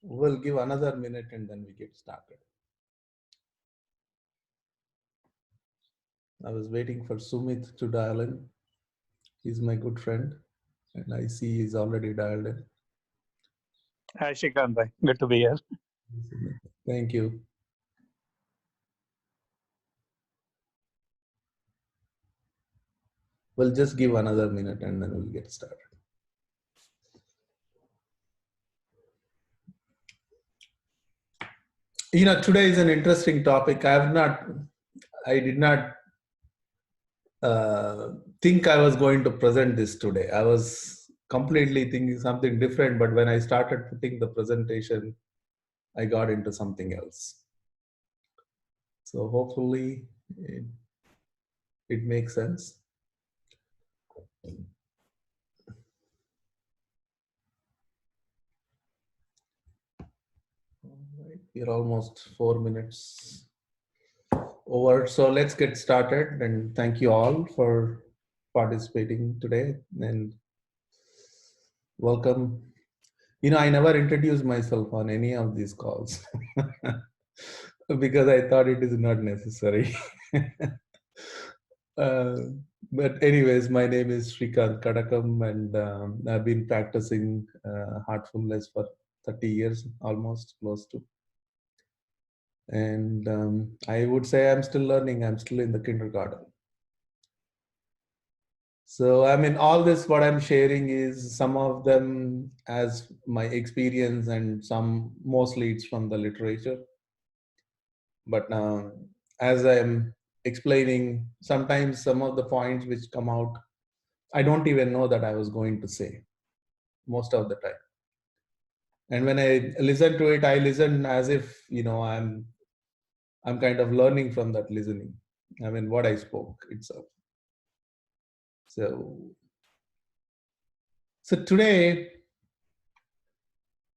We'll give another minute and then we get started. I was waiting for Sumit to dial in. He's my good friend, and I see he's already dialed in. Hi, Shrikant bhai. Good to be here. Thank you. We'll just give another minute and then we'll get started. Today is an interesting topic. I did not think I was going to present this today. I was completely thinking something different, but when I started putting the presentation, I got into something else. So hopefully it makes sense. All right, we're almost 4 minutes over. So let's get started, and thank you all for participating today and welcome. I never introduced myself on any of these calls because I thought it is not necessary. uh, but anyways, my name is Shrikant Kadakam, and I've been practicing heartfulness for 30 years, almost close to. And I would say I'm still learning. I'm still in the kindergarten. So, I mean, all this, what I'm sharing is some of them as my experience, and some mostly it's from the literature. But as I'm explaining, sometimes some of the points which come out, I don't even know that I was going to say most of the time. And when I listen to it, I listen as if, I'm kind of learning from that listening. I mean, what I spoke itself. So today,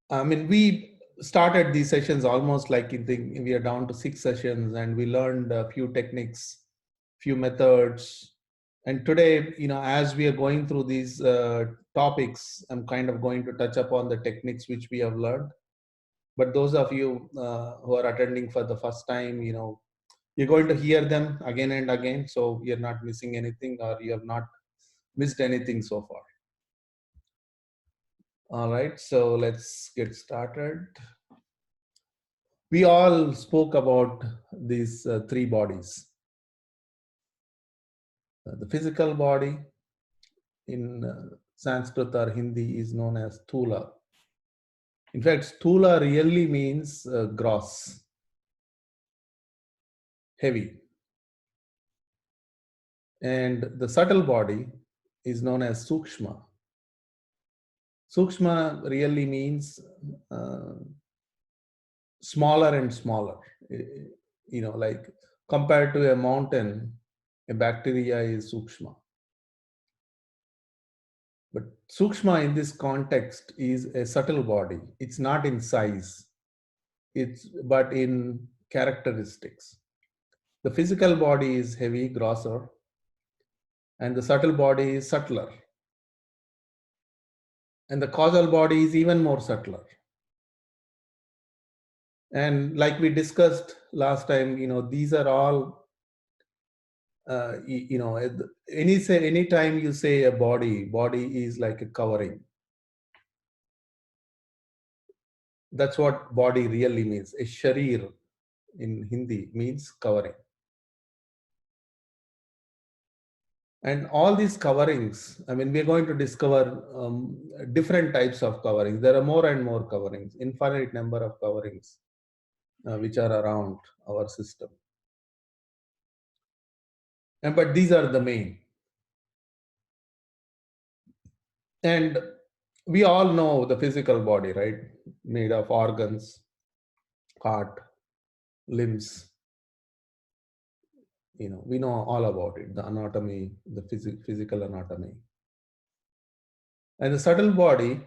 I mean, we started these sessions almost like we are down to 6 sessions, and we learned a few techniques, few methods. And today, as we are going through these topics, I'm kind of going to touch upon the techniques which we have learned. But those of you who are attending for the first time, you're going to hear them again and again. So you're not missing anything, or you have not missed anything so far. All right, so let's get started. We all spoke about these three bodies. The physical body in Sanskrit or Hindi is known as Thula. In fact, Thula really means gross, heavy. And the subtle body is known as Sukshma. Sukshma really means smaller and smaller. Like compared to a mountain, a bacteria is Sukshma. But Sukshma in this context is a subtle body. It's not in size, but in characteristics. The physical body is heavy, grosser, and the subtle body is subtler. And the causal body is even more subtler. And like we discussed last time, these are all, any time you say a body is like a covering. That's what body really means. A sharir in Hindi means covering. And all these coverings, I mean, we're going to discover different types of coverings. There are more and more coverings, infinite number of coverings which are around our system. But these are the main. And we all know the physical body, right? Made of organs, heart, limbs. We know all about it, the anatomy, the physical anatomy. And the subtle body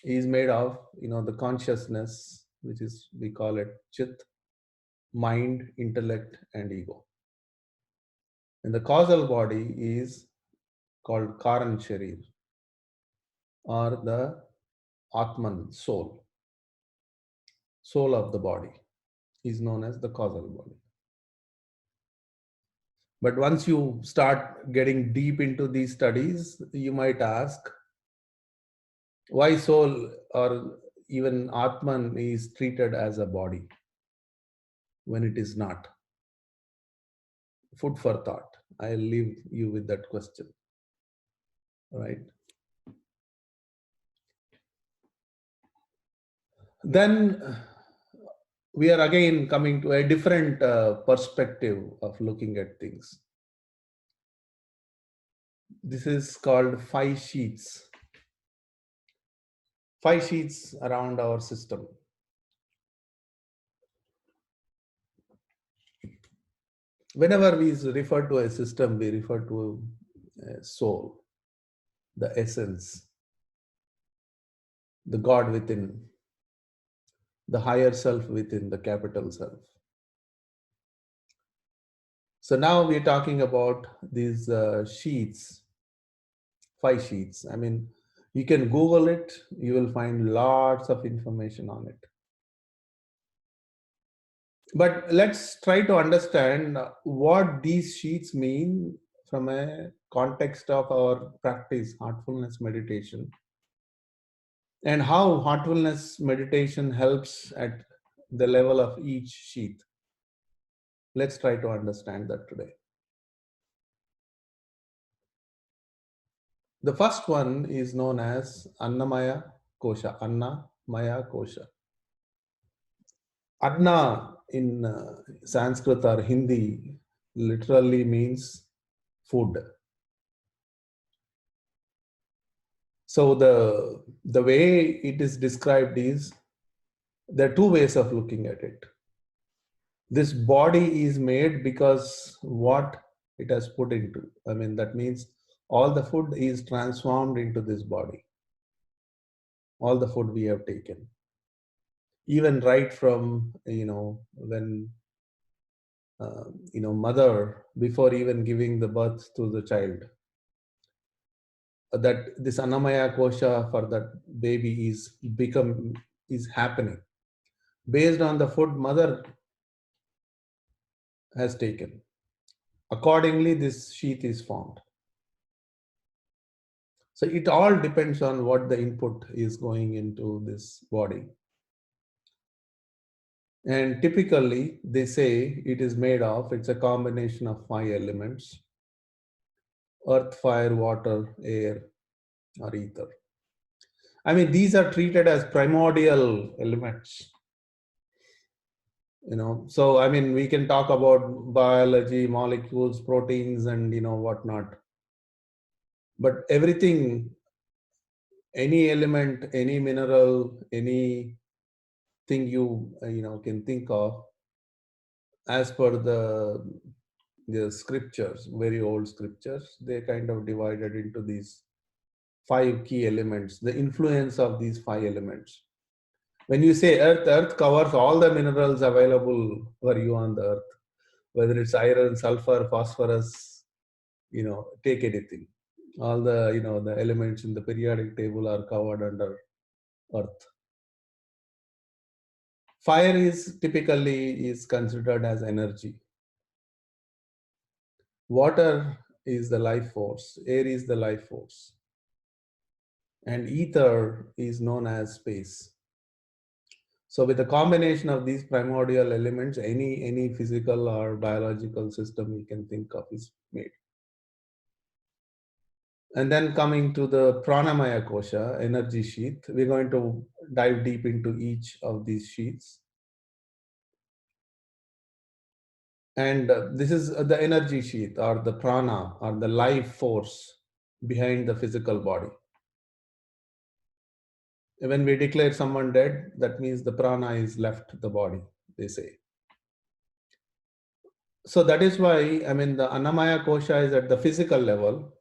is made of, the consciousness, which is, we call it chit, mind, intellect, and ego. And the causal body is called Karan Sharir, or the Atman, soul. soul of the body, is known as the causal body. But once you start getting deep into these studies, you might ask why soul or even Atman is treated as a body when it is not. Food for thought. I'll leave you with that question. Right. Then we are again coming to a different perspective of looking at things. This is called 5 sheets. 5 sheets around our system. Whenever we refer to a system, we refer to a soul, the essence, the God within, the higher self within, the capital self. So now we're talking about these sheets, 5 sheets. I mean, you can Google it, you will find lots of information on it. But let's try to understand what these sheets mean from a context of our practice, heartfulness meditation, and how heartfulness meditation helps at the level of each sheet. Let's try to understand that today. The first one is known as Annamaya Kosha. Annamaya Kosha. Anna in Sanskrit or Hindi literally means food. So the way it is described is, there are 2 ways of looking at it. This body is made because what it has put into. I mean, that means all the food is transformed into this body. All the food we have taken. Even right from, when, mother, before even giving the birth to the child, that this Annamaya Kosha for that baby is happening based on the food mother has taken. Accordingly, this sheath is formed. So it all depends on what the input is going into this body. And typically, they say it is made of, it's a combination of 5 elements: earth, fire, water, air, or ether. I mean, these are treated as primordial elements. So I mean, we can talk about biology, molecules, proteins, and whatnot. But everything, any element, any mineral, anything you can think of, as per the scriptures, very old scriptures, they kind of divided into these 5 key elements, the influence of these 5 elements. When you say earth covers all the minerals available for you on the earth, whether it's iron, sulfur, phosphorus, take anything. All the, the elements in the periodic table are covered under earth. Fire is typically considered as energy. Water is the life force, air is the life force, and ether is known as space. So with the combination of these primordial elements, any physical or biological system you can think of is made. And then coming to the Pranamaya Kosha, energy sheath, we're going to dive deep into each of these sheaths. And this is the energy sheath, or the prana, or the life force behind the physical body. When we declare someone dead, that means the prana is left the body, they say. So that is why, I mean, the Annamaya Kosha is at the physical level,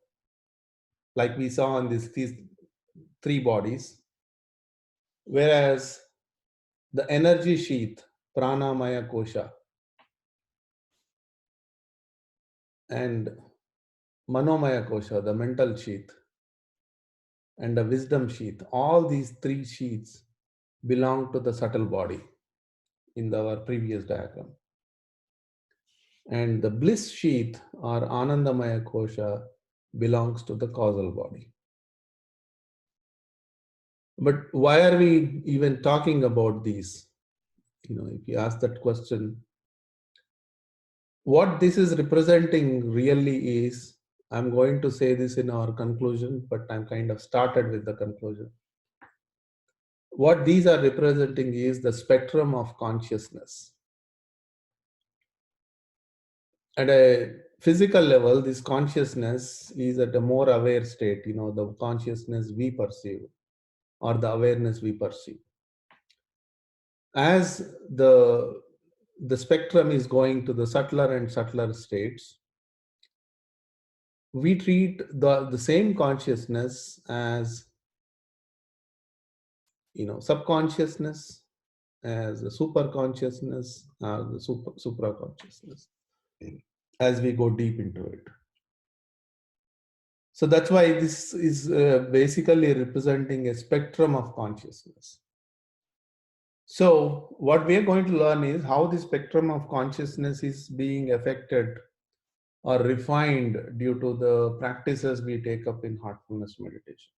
like we saw in these 3 bodies, whereas the energy sheath, Pranamaya Kosha, and Manomaya Kosha, the mental sheath, and the wisdom sheath, all these 3 sheaths belong to the subtle body. in our previous diagram. And the bliss sheath or Anandamaya Kosha belongs to the causal body. But why are we even talking about these? If you ask that question, what this is representing really is, I'm going to say this in our conclusion, but I'm kind of started with the conclusion. What these are representing is the spectrum of consciousness. At a physical level, this consciousness is at a more aware state, the consciousness we perceive or the awareness we perceive. As the spectrum is going to the subtler and subtler states, we treat the same consciousness as subconsciousness, as a super consciousness, the supra consciousness, as we go deep into it. So that's why this is basically representing a spectrum of consciousness. So what we are going to learn is how the spectrum of consciousness is being affected or refined due to the practices we take up in heartfulness meditation.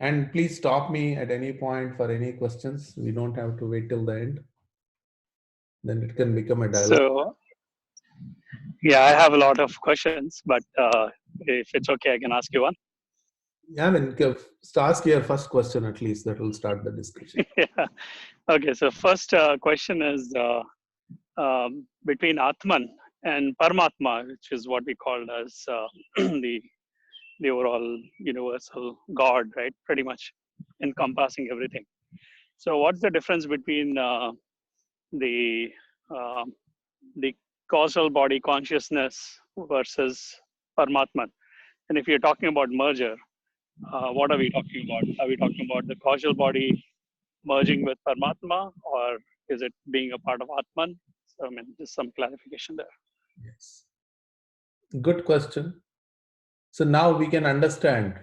And please stop me at any point for any questions. We don't have to wait till the end. Then it can become a dialogue. So, yeah, I have a lot of questions, but if it's okay, I can ask you one. Yeah, I mean, ask your first question at least. That will start the discussion. Yeah. Okay, so first question is between Atman and Paramatma, which is what we call as the overall universal God, right? Pretty much encompassing everything. So what's the difference between the causal body consciousness versus Paramatman? And if you're talking about merger, what are we talking about? Are we talking about the causal body merging with Paramatma, or is it being a part of Atman? So, I mean, just some clarification there. Yes. Good question. So now we can understand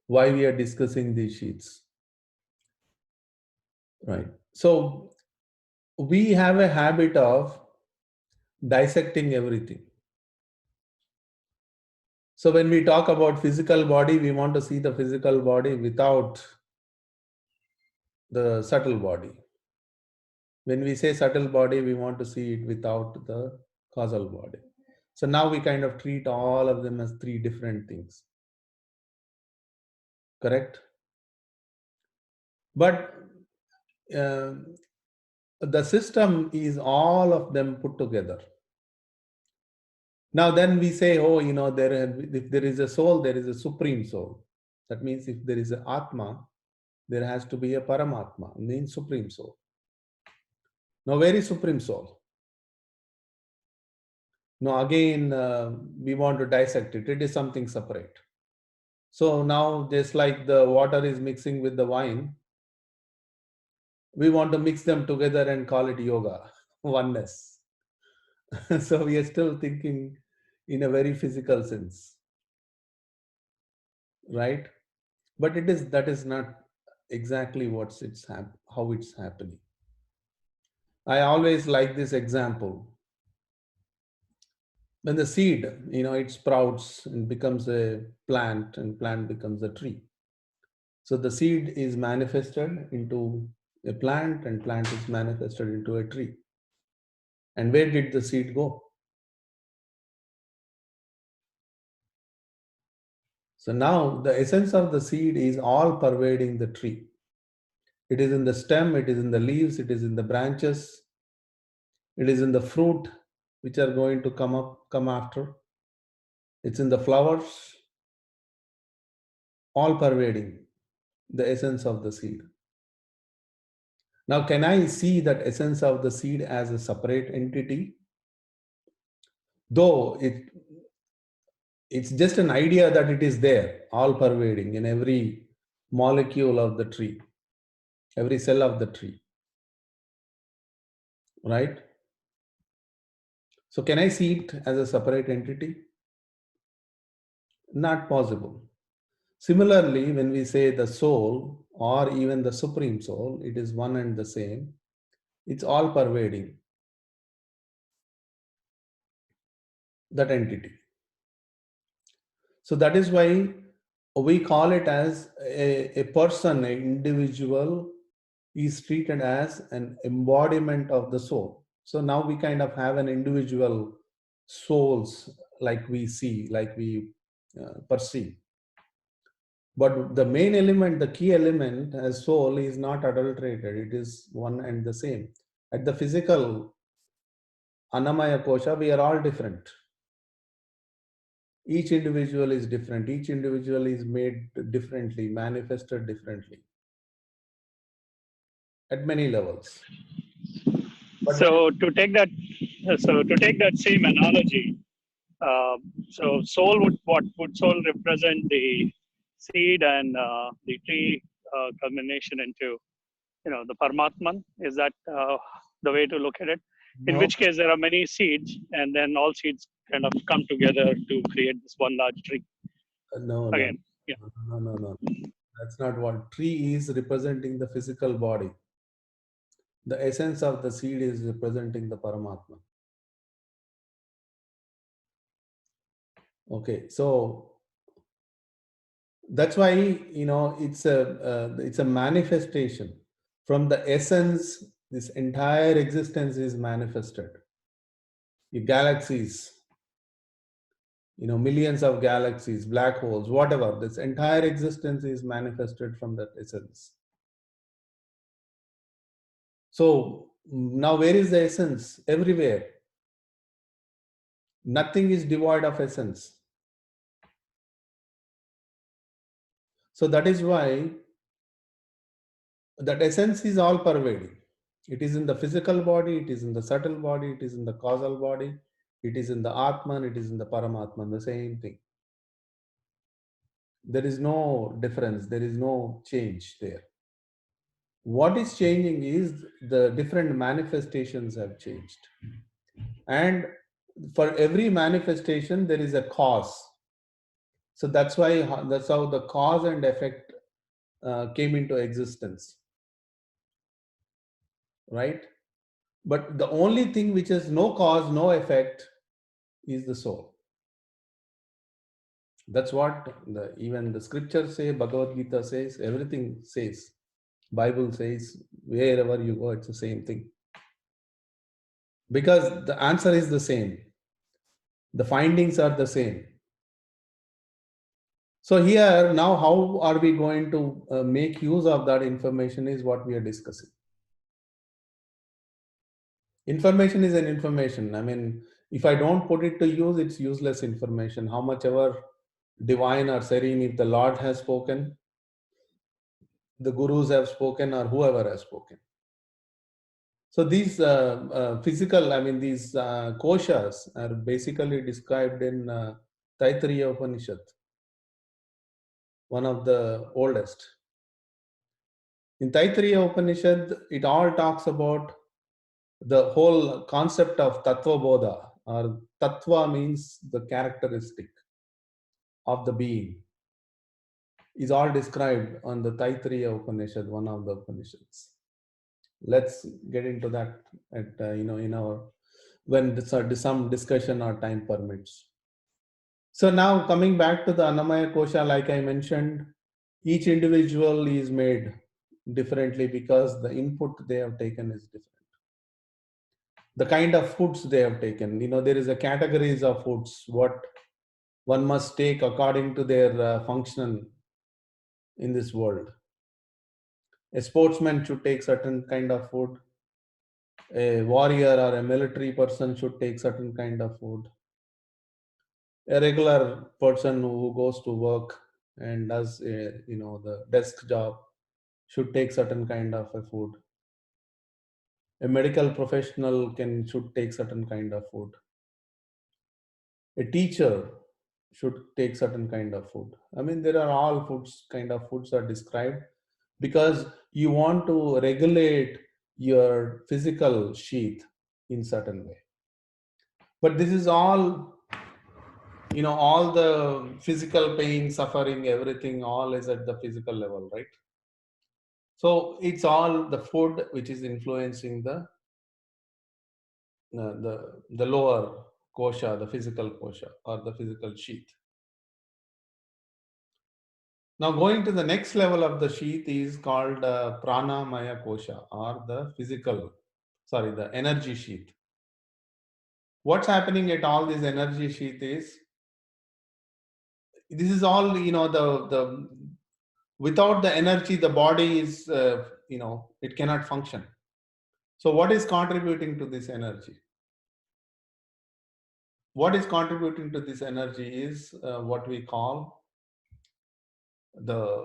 why we are discussing these sheets. Right. So we have a habit of dissecting everything. So when we talk about physical body, we want to see the physical body without the subtle body. When we say subtle body, we want to see it without the causal body. So now we kind of treat all of them as three different things. Correct? But the system is all of them put together. Now then we say, oh, if there is a soul, there is a supreme soul. That means if there is an Atma, there has to be a Paramatma, means supreme soul. Now where is supreme soul? Now again, we want to dissect it. It is something separate. So now just like the water is mixing with the wine, we want to mix them together and call it yoga, oneness. So we are still thinking in a very physical sense, right? But that is not exactly how it's happening. I always like this example. When the seed, it sprouts and becomes a plant, and plant becomes a tree. So the seed is manifested into a plant, and plant is manifested into a tree. And where did the seed go? So now the essence of the seed is all pervading the tree. It is in the stem, it is in the leaves, it is in the branches, it is in the fruit which are going to come after. It's in the flowers, all pervading the essence of the seed. Now, can I see that essence of the seed as a separate entity? Though it's just an idea that it is there, all pervading in every molecule of the tree, every cell of the tree, right? So can I see it as a separate entity? Not possible. Similarly, when we say the soul or even the supreme soul, it is one and the same. It's all pervading that entity. So that is why we call it as a person, an individual is treated as an embodiment of the soul. So now we kind of have an individual souls like we see, like we perceive. But the main element, the key element as soul is not adulterated. It is one and the same. At the physical Annamaya Kosha, we are all different. Each individual is different. Each individual is made differently, manifested differently at many levels. But So to take that same analogy, so soul would soul represent the seed and the tree culmination into the Paramatman? Is that the way to look at it? In no, which case there are many seeds, and then all seeds kind of come together to create this one large tree. no, no, Again, yeah. no. That's not what tree is representing the physical body. The essence of the seed is representing the Paramatma. Okay, so that's why it's a manifestation from the essence. This entire existence is manifested. The galaxies, millions of galaxies, black holes, whatever. This entire existence is manifested from that essence. So now, where is the essence? Everywhere. Nothing is devoid of essence. So that is why that essence is all pervading. It is in the physical body, it is in the subtle body, it is in the causal body, it is in the Atman, it is in the Paramatman, the same thing. There is no difference, there is no change there. What is changing is the different manifestations have changed. And for every manifestation, there is a cause. So that's how the cause and effect came into existence, right? But the only thing which has no cause, no effect is the soul. That's what even the scriptures say, Bhagavad Gita says, everything says. Bible says, wherever you go, it's the same thing. Because the answer is the same. The findings are the same. So here, now how are we going to make use of that information is what we are discussing. Information is an information. I mean, if I don't put it to use, it's useless information. How much ever divine or serene, if the Lord has spoken, the gurus have spoken, or whoever has spoken. So these physical, I mean, these koshas are basically described in Taittiriya Upanishad, one of the oldest. In Taittiriya Upanishad, it all talks about the whole concept of Tattva Bodha, or Tattva means the characteristic of the being, is all described on the Taittiriya Upanishad, one of the Upanishads. Let's get into that at in our when some discussion or time permits. So now coming back to the Annamaya Kosha, like I mentioned, each individual is made differently because the input they have taken is different. The kind of foods they have taken, there is a categories of foods what one must take according to their function in this world. A sportsman should take certain kind of food. A warrior or a military person should take certain kind of food. A regular person who goes to work and does the desk job should take certain kind of a food. A medical professional should take certain kind of food. A teacher should take certain kind of food. I mean, there are all kind of foods are described because you want to regulate your physical sheath in certain way. But this is all all the physical pain, suffering, everything, all is at the physical level, right? So it's all the food which is influencing the lower kosha, the physical kosha or the physical sheath. Now going to the next level of the sheath is called pranamaya kosha, or the energy sheath. What's happening at all this energy sheath is, this is all, the without the energy, the body is, it cannot function. So what is contributing to this energy? What is contributing to this energy is what we call the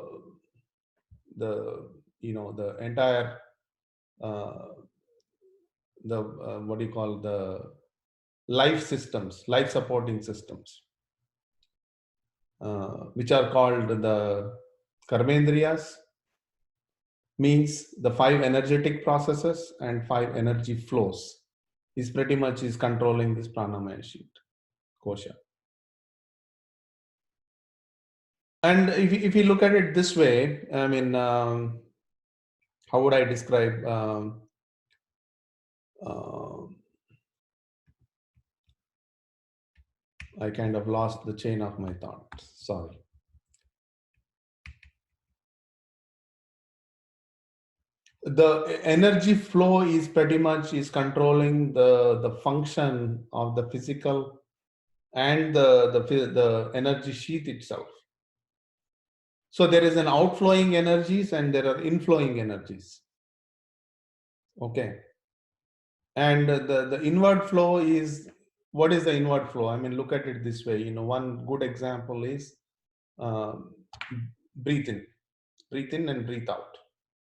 the entire what do you call, the life supporting systems, which are called the karmendriyas, means the 5 energetic processes and 5 energy flows is pretty much is controlling this pranamaya sheet kosha. And if you look at it this way, I mean, how would I describe? I kind of lost the chain of my thought. Sorry. The energy flow is pretty much is controlling the function of the physical and the energy sheath itself. So there is an outflowing energies and there are inflowing energies. Okay. And the inward flow is, what is the inward flow? I mean, look at it this way. One good example is breathe in and breathe out.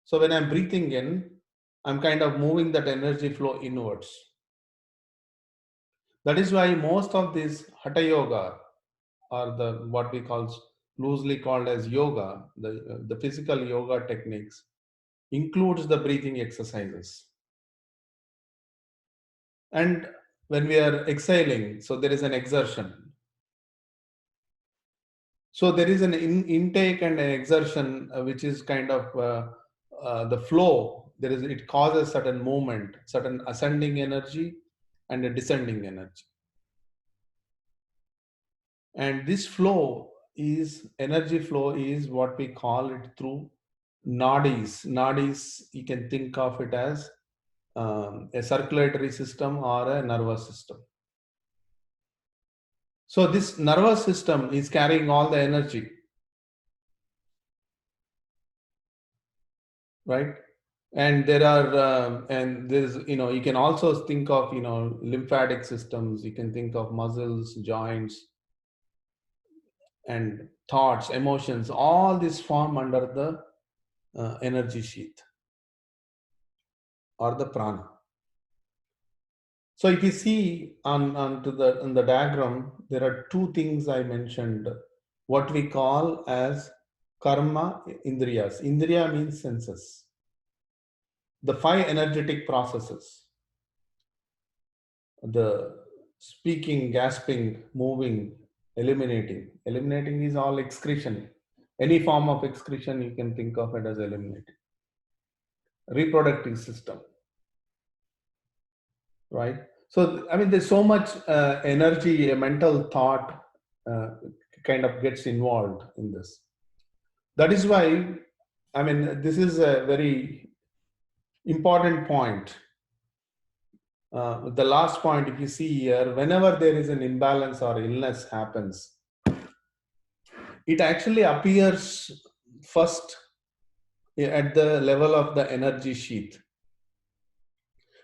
So when I'm breathing in, I'm kind of moving that energy flow inwards. That is why most of this hatha yoga, or the what we call loosely called as yoga, the physical yoga techniques, includes the breathing exercises. And when we are exhaling, so there is an exertion. So there is an intake and an exertion, which is kind of the flow. It causes certain movement, certain ascending energy and a descending energy. And this energy flow is what we call it through nadis. Nadis, you can think of it as a circulatory system or a nervous system. So this nervous system is carrying all the energy, right? And there's, you can also think of, lymphatic systems. You can think of muscles, joints, and thoughts, emotions. All this form under the energy sheath or the prana. So if you see on the diagram, there are 2 things I mentioned, what we call as karma indriyas. Indriya means senses. The 5 energetic processes, the speaking, gasping, moving, eliminating. Eliminating is all excretion. Any form of excretion, you can think of it as eliminating. Reproductive system, right? So, I mean, there's so much energy, mental thought kind of gets involved in this. That is why, I mean, this is a very important point. The last point, if you see here, whenever there is an imbalance or illness happens, it actually appears first at the level of the energy sheath.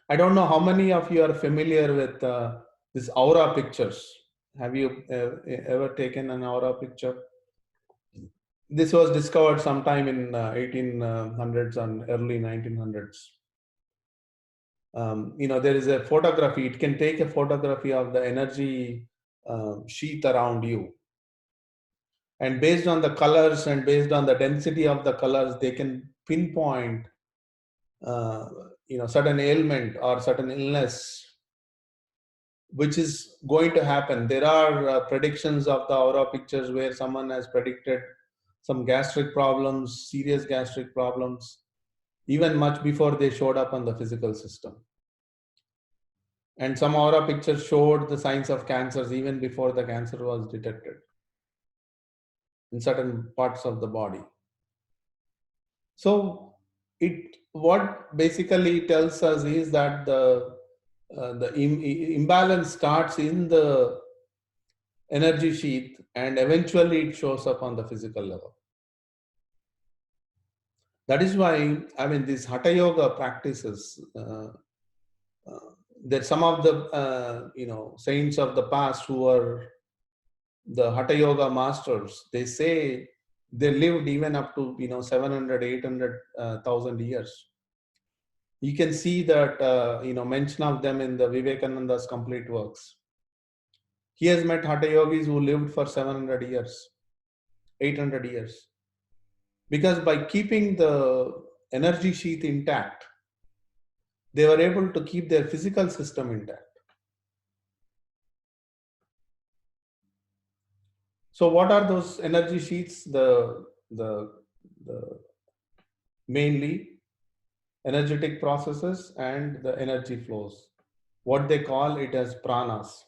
I don't know how many of you are familiar with this aura pictures. Have you ever taken an aura picture? This was discovered sometime in 1800s and early 1900s. There is a photography. It can take a photography of the energy sheath around you. And based on the colors and based on the density of the colors, they can pinpoint certain ailment or certain illness which is going to happen. There are predictions of the aura pictures where someone has predicted some gastric problems, serious gastric problems, even much before they showed up on the physical system. And some aura pictures showed the signs of cancers even before the cancer was detected in certain parts of the body. So what basically tells us is that the imbalance starts in the energy sheath and eventually it shows up on the physical level. That is why, I mean, these Hatha Yoga practices, that some of the saints of the past who were the Hatha Yoga masters, they say they lived even up to 700, 800,000 years. You can see that mention of them in the Vivekananda's complete works. He has met Hatha Yogis who lived for 700 years, 800 years. Because by keeping the energy sheath intact, they were able to keep their physical system intact. So what are those energy sheaths? The mainly energetic processes and the energy flows. What they call it as pranas.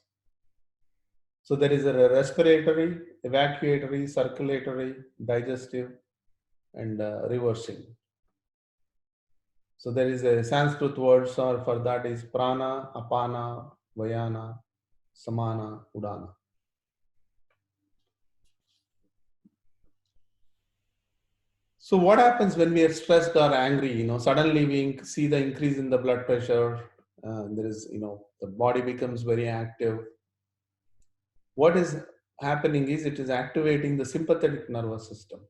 So there is a respiratory, evacuatory, circulatory, digestive, and reversing. So there is a Sanskrit word for that is prana, apana, vayana, samana, udana. So what happens when we are stressed or angry? Suddenly we see the increase in the blood pressure. There is, the body becomes very active. What is happening is it is activating the sympathetic nervous system.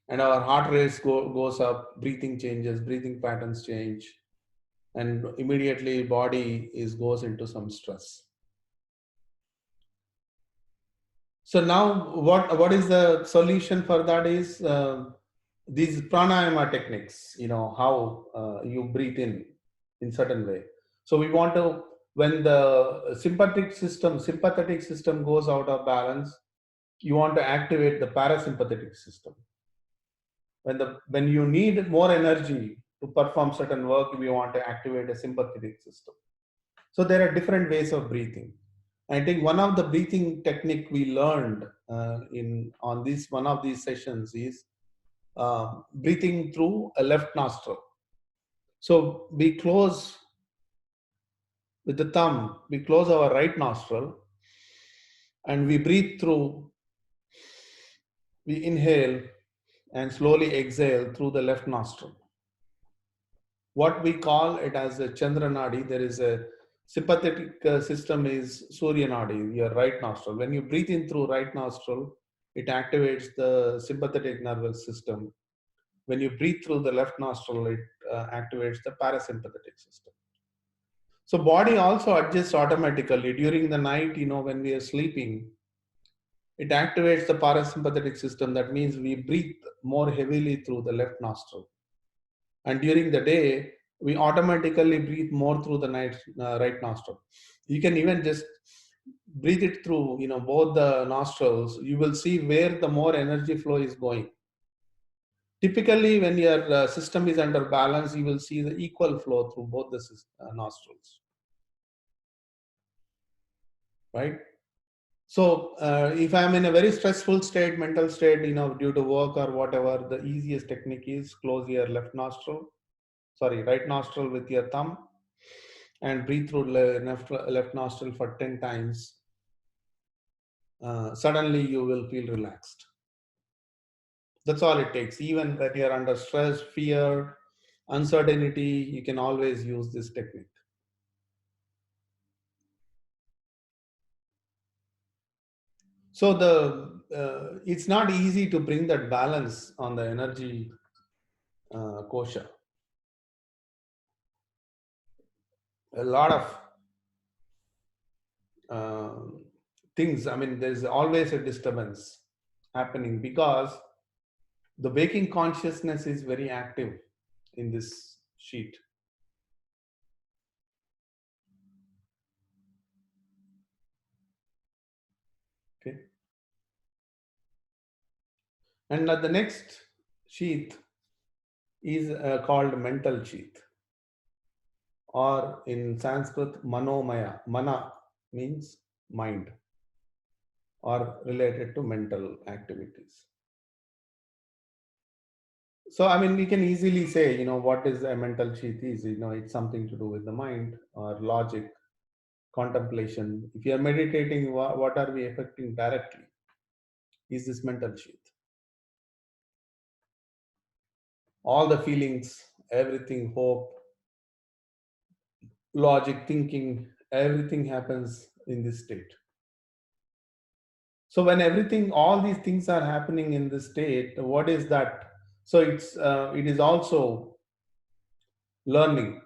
And our heart rate goes up, breathing changes, breathing patterns change, and immediately body goes into some stress. So now what is the solution for that is these pranayama techniques, how you breathe in certain way. So we want to, when the sympathetic system goes out of balance, you want to activate the parasympathetic system. When you need more energy to perform certain work, we want to activate a sympathetic system. So there are different ways of breathing. I think one of the breathing technique we learned on this one of these sessions is breathing through a left nostril. So we close with the thumb, we close our right nostril and we breathe through, we inhale and slowly exhale through the left nostril. What we call it as a Chandra Nadi, there is a sympathetic system is Surya Nadi, your right nostril. When you breathe in through right nostril, it activates the sympathetic nervous system. When you breathe through the left nostril, it activates the parasympathetic system. So body also adjusts automatically during the night, when we are sleeping, it activates the parasympathetic system. That means we breathe more heavily through the left nostril. And during the day, we automatically breathe more through the right nostril. You can even just breathe it through, both the nostrils. You will see where the more energy flow is going. Typically, when your system is under balance, you will see the equal flow through both the nostrils. Right? So if I'm in a very stressful state, mental state, due to work or whatever, the easiest technique is close your right nostril with your thumb and breathe through left nostril for 10 times. Suddenly you will feel relaxed. That's all it takes. Even when you're under stress, fear, uncertainty, you can always use this technique. So it's not easy to bring that balance on the energy kosha. A lot of things, I mean, there's always a disturbance happening because the waking consciousness is very active in this sheet. And the next sheath is called mental sheath, or in Sanskrit, manomaya. Mana means mind, or related to mental activities. So, I mean, we can easily say, what is a mental sheath is, it's something to do with the mind or logic, contemplation. If you are meditating, what are we affecting directly? Is this mental sheath. All the feelings, everything, hope, logic, thinking, everything happens in this state. So when all these things are happening in this state, what is that? So it is also learning.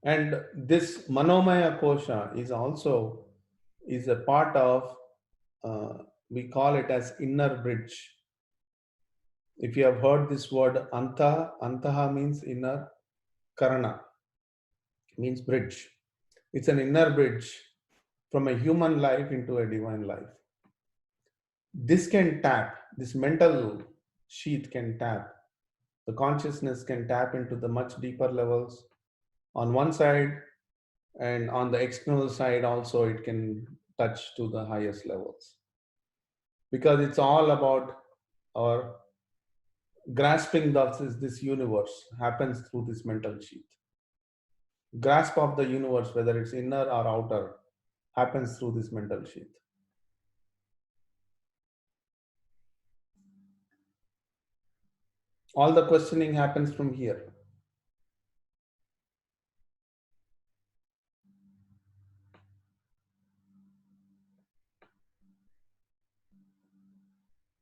And this Manomaya Kosha is a part of, we call it as inner bridge. If you have heard this word Antaha means inner, Karana means bridge. It's an inner bridge from a human life into a divine life. This mental sheath can tap, the consciousness can tap into the much deeper levels on one side, and on the external side also it can touch to the highest levels, because it's all about our grasping this universe happens through this mental sheath. Grasp of the universe, whether it's inner or outer, happens through this mental sheath. All the questioning happens from here.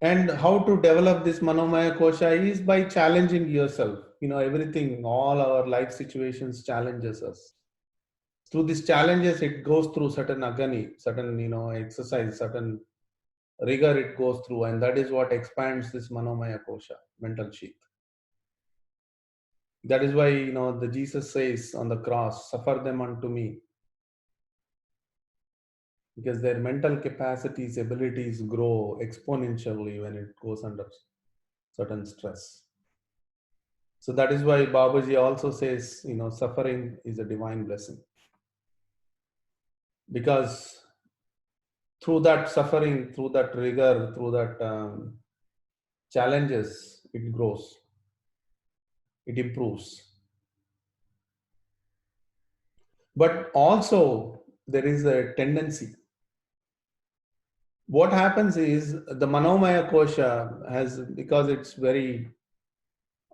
And how to develop this Manomaya Kosha is by challenging yourself. Everything, all our life situations challenges us. Through these challenges, it goes through certain agani, certain, exercise, certain rigor it goes through. And that is what expands this Manomaya Kosha, mental sheath. That is why, the Jesus says on the cross, suffer them unto me. Because their mental capacities, abilities grow exponentially when it goes under certain stress. So that is why Babaji also says, suffering is a divine blessing. Because through that suffering, through that rigor, through that challenges, it grows, it improves. But also there is a tendency. What happens is the Manomaya Kosha has, because it's very,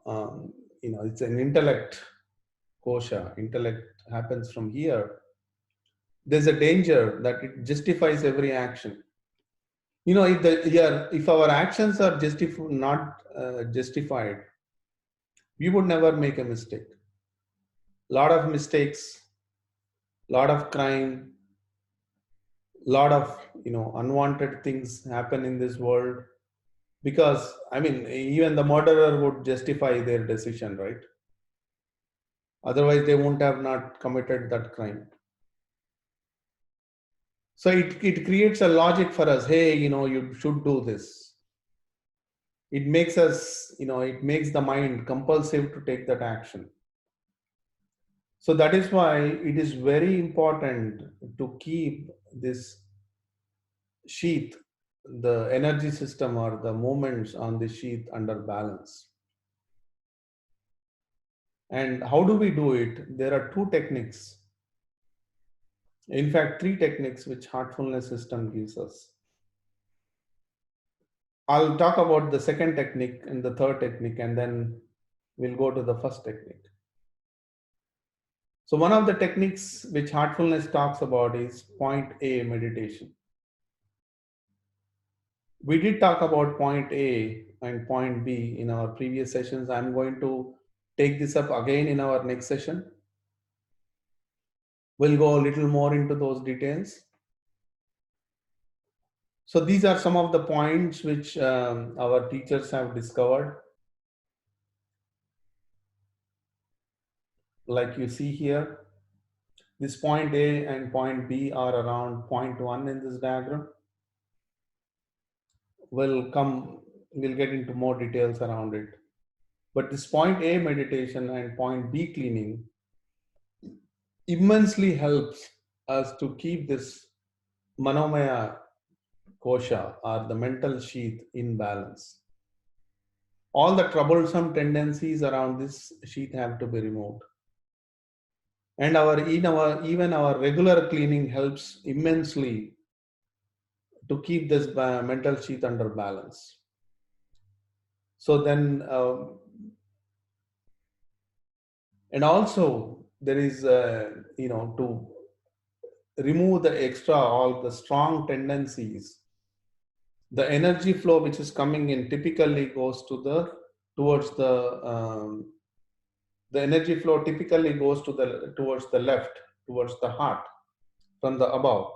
it's an intellect kosha, intellect happens from here. There's a danger that it justifies every action. If our actions are not justified, we would never make a mistake. Lot of mistakes, lot of crime, lot of unwanted things happen in this world, because even the murderer would justify their decision, right? Otherwise they won't have not committed that crime. So it creates a logic for us. Hey, you should do this. It makes us, it makes the mind compulsive to take that action. So that is why it is very important to keep this sheath, the energy system or the movements on the sheath under balance. And how do we do it? There are two techniques. In fact, three techniques which Heartfulness system gives us. I'll talk about the second technique and the third technique, and then we'll go to the first technique. So one of the techniques which Heartfulness talks about is point A meditation. We did talk about point A and point B in our previous sessions. I'm going to take this up again in our next session. We'll go a little more into those details. So these are some of the points which our teachers have discovered. Like you see here, This point A and point B are around point 1 in this diagram. We'll get into more details around it. But this point A meditation and point B cleaning immensely helps us to keep this Manomaya kosha, or the mental sheath, in balance. All the troublesome tendencies around this sheath have to be removed. And even our regular cleaning helps immensely to keep this mental sheath under balance. So then, and also there is, to remove the extra, all the strong tendencies, the energy flow which is coming in typically goes towards the energy flow typically goes towards the left, towards the heart from the above.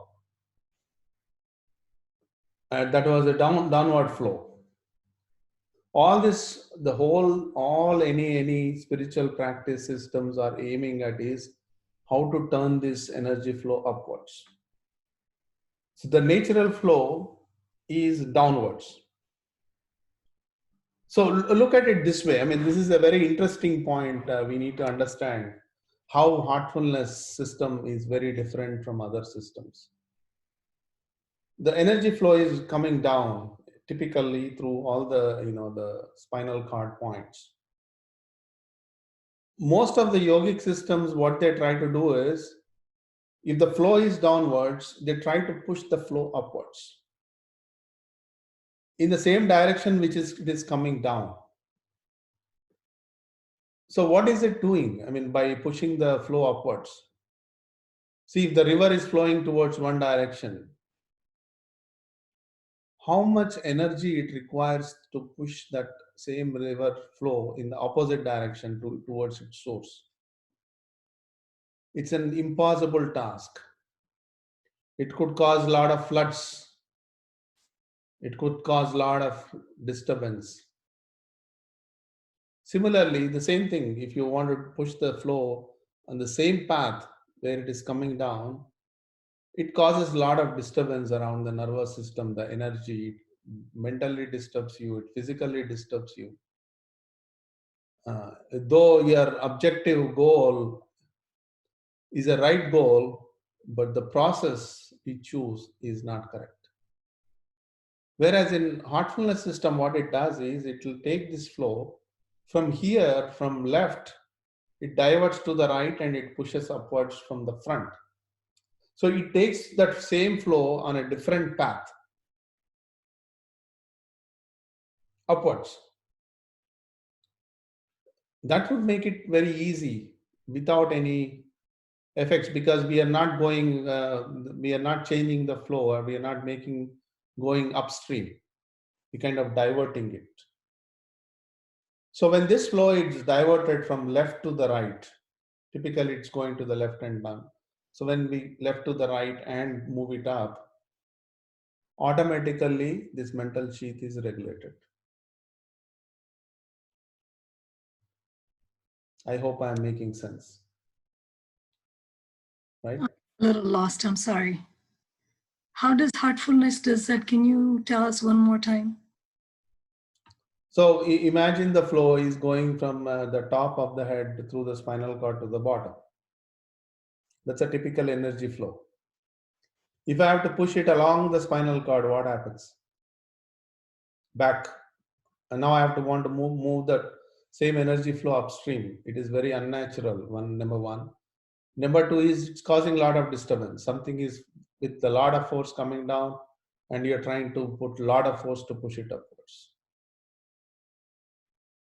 And that was a downward flow. All this, any spiritual practice systems are aiming at is how to turn this energy flow upwards. So the natural flow is downwards. So look at it this way. I mean, this is a very interesting point. We need to understand how heartfulness system is very different from other systems. The energy flow is coming down typically through all the spinal cord points. Most of the yogic systems, what they try to do is, if the flow is downwards, they try to push the flow upwards in the same direction which it is coming down. So what is it doing? I mean, by pushing the flow upwards. See, if the river is flowing towards one direction, how much energy it requires to push that same river flow in the opposite direction towards its source? It's an impossible task. It could cause a lot of floods. It could cause a lot of disturbance. Similarly, the same thing, if you want to push the flow on the same path where it is coming down, it causes a lot of disturbance around the nervous system, the energy, it mentally disturbs you, it physically disturbs you. Though your objective goal is a right goal, but the process we choose is not correct. Whereas in heartfulness system, what it does is it will take this flow from here, from left, it diverts to the right and it pushes upwards from the front. So it takes that same flow on a different path, upwards. That would make it very easy without any effects, because we are not changing the flow, or we are not going upstream. We're kind of diverting it. So when this flow is diverted from left to the right, typically it's going to the left and down. So when we left to the right and move it up, automatically this mental sheath is regulated. I hope I'm making sense. Right? I'm a little lost, I'm sorry. How does heartfulness does that? Can you tell us one more time? So imagine the flow is going from the top of the head through the spinal cord to the bottom. That's a typical energy flow. If I have to push it along the spinal cord, what happens? Back. And now I have to want to move that same energy flow upstream. It is very unnatural, number one. Number two is it's causing a lot of disturbance. Something is with a lot of force coming down and you're trying to put a lot of force to push it upwards.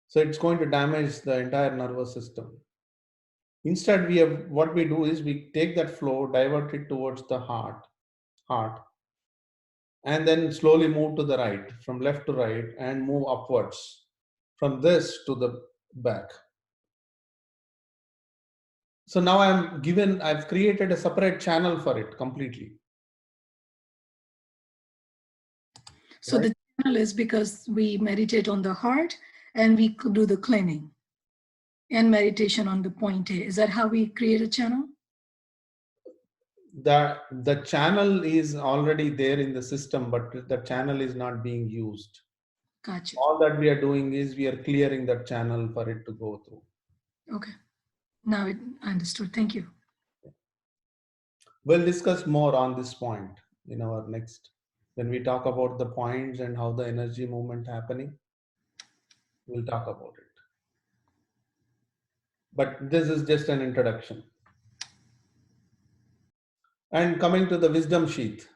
So it's going to damage the entire nervous system. Instead, what we do is we take that flow, divert it towards the heart, and then slowly move to the right, from left to right, and move upwards from this to the back. So now I've created a separate channel for it completely. So right? The channel is because we meditate on the heart and we could do the cleaning and meditation on the point A. Is that how we create a channel? the channel is already there in the system, but the channel is not being used. Gotcha. All that we are doing is we are clearing that channel for it to go through. Okay. Now I understood. Thank you. We'll discuss more on this point in our next, when we talk about the points and how the energy movement happening, we'll talk about it. But this is just an introduction. And coming to the wisdom sheath.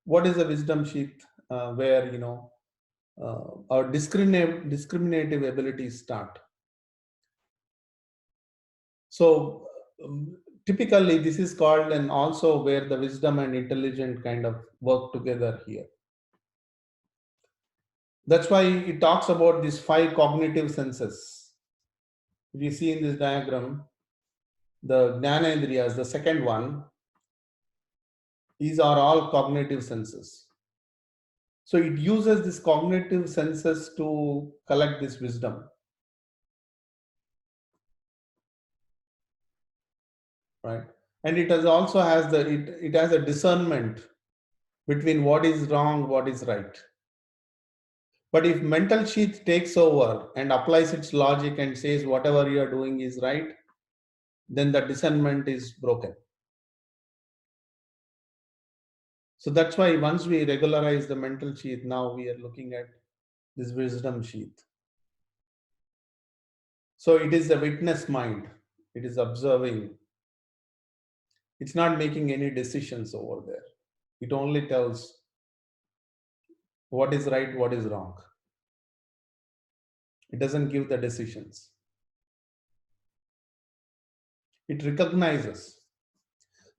What is a wisdom sheath? Where, our discriminative abilities start. So typically this is called, and also where the wisdom and intelligence kind of work together here. That's why it talks about these 5 cognitive senses. If you see in this diagram, the Jnanendriyas, the second one, these are all cognitive senses. So it uses these cognitive senses to collect this wisdom. Right? And it also has it has a discernment between what is wrong, what is right. But if mental sheath takes over and applies its logic and says whatever you are doing is right, then the discernment is broken. So that's why once we regularize the mental sheath, now we are looking at this wisdom sheath. So it is a witness mind. It is observing. It's not making any decisions over there. It only tells what is right, what is wrong. It doesn't give the decisions. It recognizes.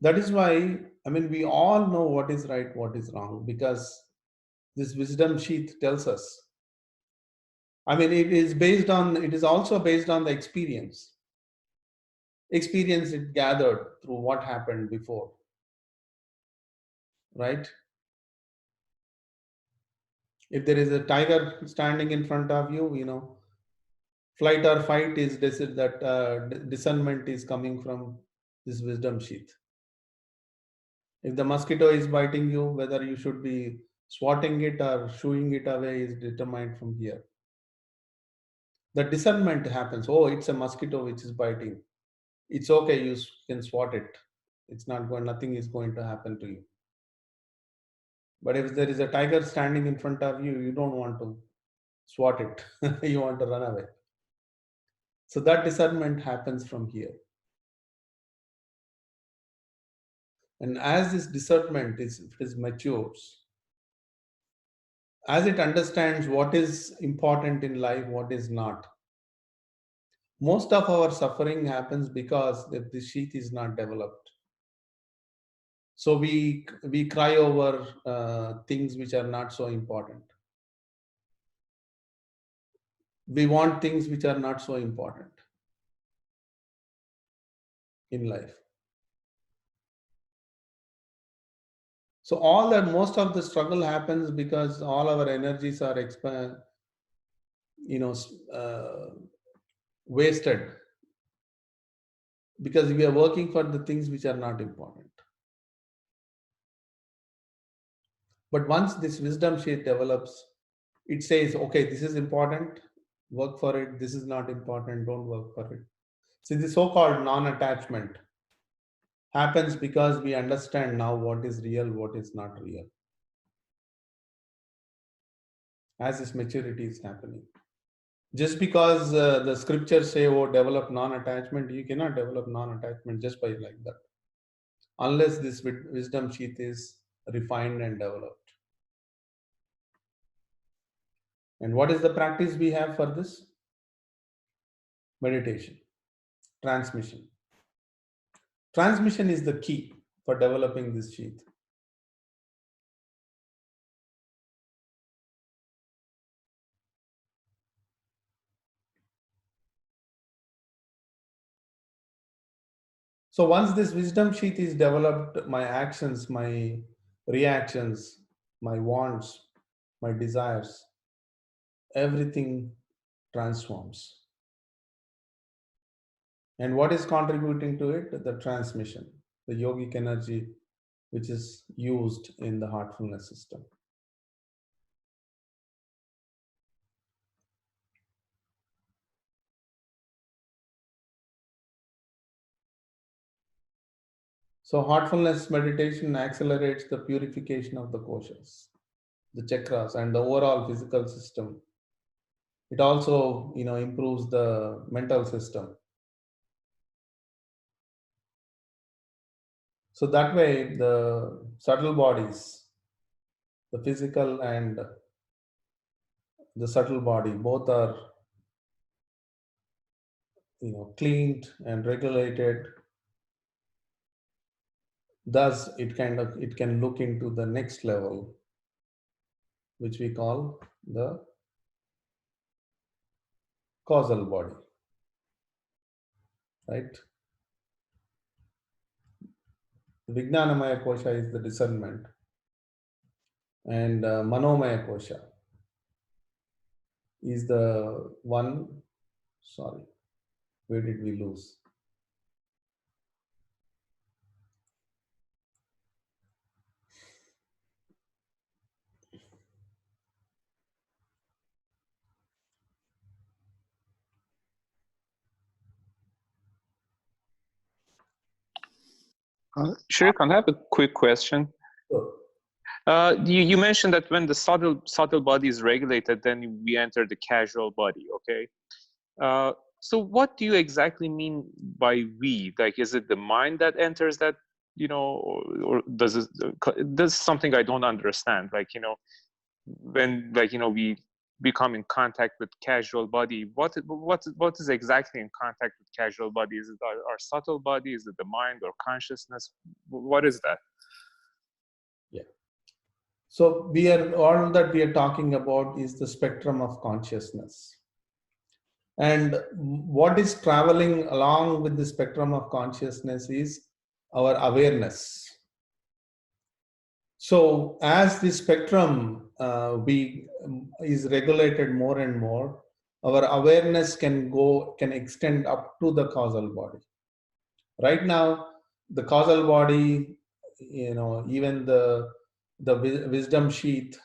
That is why, we all know what is right, what is wrong, because this wisdom sheath tells us. It is also based on the experience it gathered through what happened before, right? If there is a tiger standing in front of you, flight or fight is discernment is coming from this wisdom sheath. If the mosquito is biting you, whether you should be swatting it or shooing it away is determined from here. The discernment happens. Oh, it's a mosquito which is biting. It's okay, you can swat it. Nothing is going to happen to you. But if there is a tiger standing in front of you, you don't want to swat it. You want to run away. So that discernment happens from here. And as this discernment matures, as it understands what is important in life, what is not, most of our suffering happens because the sheath is not developed. So we cry over things which are not so important. We want things which are not so important in life. So most of the struggle happens because all our energies are wasted, because we are working for the things which are not important. But once this wisdom sheath develops, it says, okay, this is important, work for it. This is not important, don't work for it. So the so-called non-attachment happens because we understand now what is real, what is not real. As this maturity is happening. Just because the scriptures say, oh, develop non-attachment, you cannot develop non-attachment just by like that. Unless this wisdom sheath is refined and developed. And what is the practice we have for this? Meditation. Transmission. Transmission is the key for developing this sheath. So once this wisdom sheath is developed, my actions, my reactions, my wants, my desires, everything transforms. And what is contributing to it? The transmission, the yogic energy, which is used in the heartfulness system. So heartfulness meditation accelerates the purification of the koshas, the chakras, and the overall physical system. It also, improves the mental system. So that way, the subtle bodies, the physical and the subtle body, both are, cleaned and regulated. Thus, it can look into the next level, which we call the causal body, right? Vijnanamaya kosha is the discernment, and Manomaya kosha is the one. Sorry, where did we lose? Shrikant, I have a quick question. Sure. You mentioned that when the subtle body is regulated, then we enter the casual body, okay? So what do you exactly mean by we? Like, is it the mind that enters that, or does it, this is something I don't understand. Like, when, like, we become in contact with casual body, what is exactly in contact with casual body? Is it our subtle body? Is it the mind or consciousness? What is that? Yeah. So all that we are talking about is the spectrum of consciousness. And what is traveling along with the spectrum of consciousness is our awareness. So as the spectrum is regulated more and more, our awareness can extend up to the causal body. Right now, the causal body, even the wisdom sheath,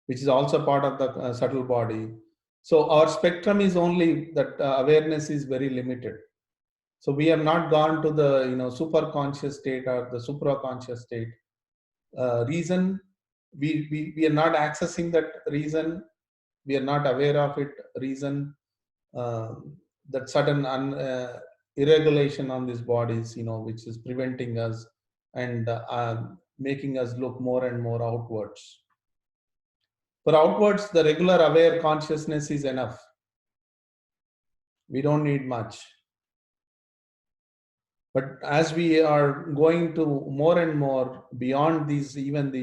which is also part of the subtle body. So our spectrum is only that awareness is very limited. So we have not gone to the super conscious state or the supraconscious state. Reason, we are not accessing that reason. We are not aware of it. Reason, that sudden irregulation on these bodies, which is preventing us and making us look more and more outwards. For outwards, the regular aware consciousness is enough. We don't need much. But as we are going to more and more beyond these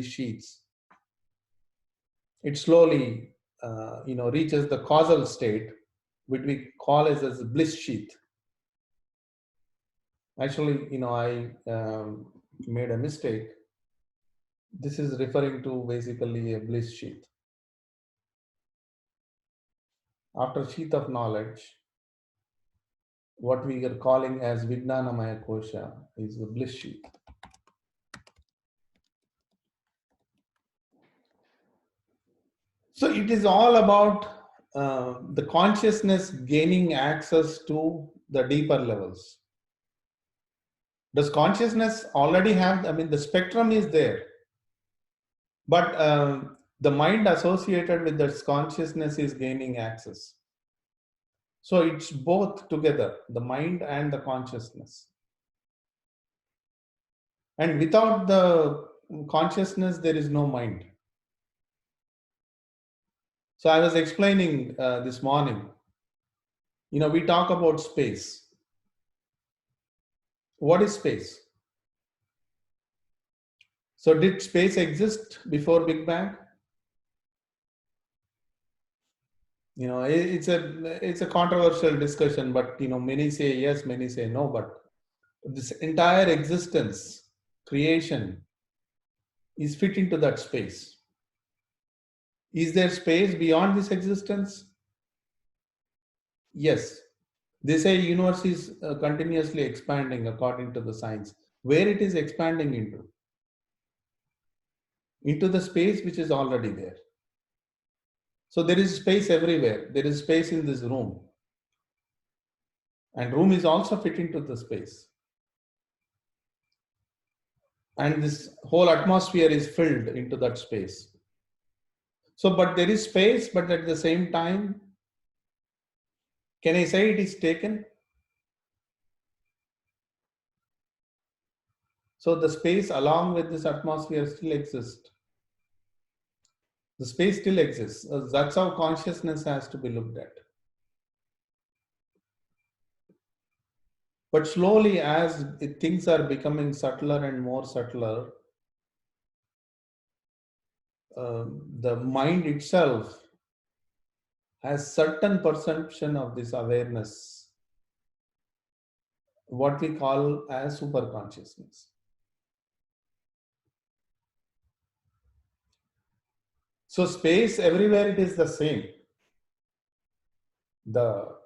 sheets, it slowly, reaches the causal state, which we call as a bliss sheath. Actually, I made a mistake. This is referring to basically a bliss sheath. After sheath of knowledge, what we are calling as Vijnanamaya kosha is the bliss sheath. So it is all about the consciousness gaining access to the deeper levels. Does consciousness already have, the spectrum is there, but the mind associated with this consciousness is gaining access. So it's both together, the mind and the consciousness. And without the consciousness, there is no mind. So I was explaining this morning, we talk about space. What is space? So did space exist before Big Bang? It's a controversial discussion, but many say yes, many say no. But this entire existence, creation, is fit into that space. Is there space beyond this existence? Yes, They say universe is continuously expanding according to the science. Where it is expanding into? Into the space which is already there. So there is space everywhere. There is space in this room. And room is also fit into the space. And this whole atmosphere is filled into that space. So, but there is space, but at the same time, can I say it is taken? So the space along with this atmosphere still exists. The space still exists. That's how consciousness has to be looked at. But slowly, as things are becoming subtler and more subtler, the mind itself has certain perception of this awareness, what we call as superconsciousness. So space everywhere it is the same. The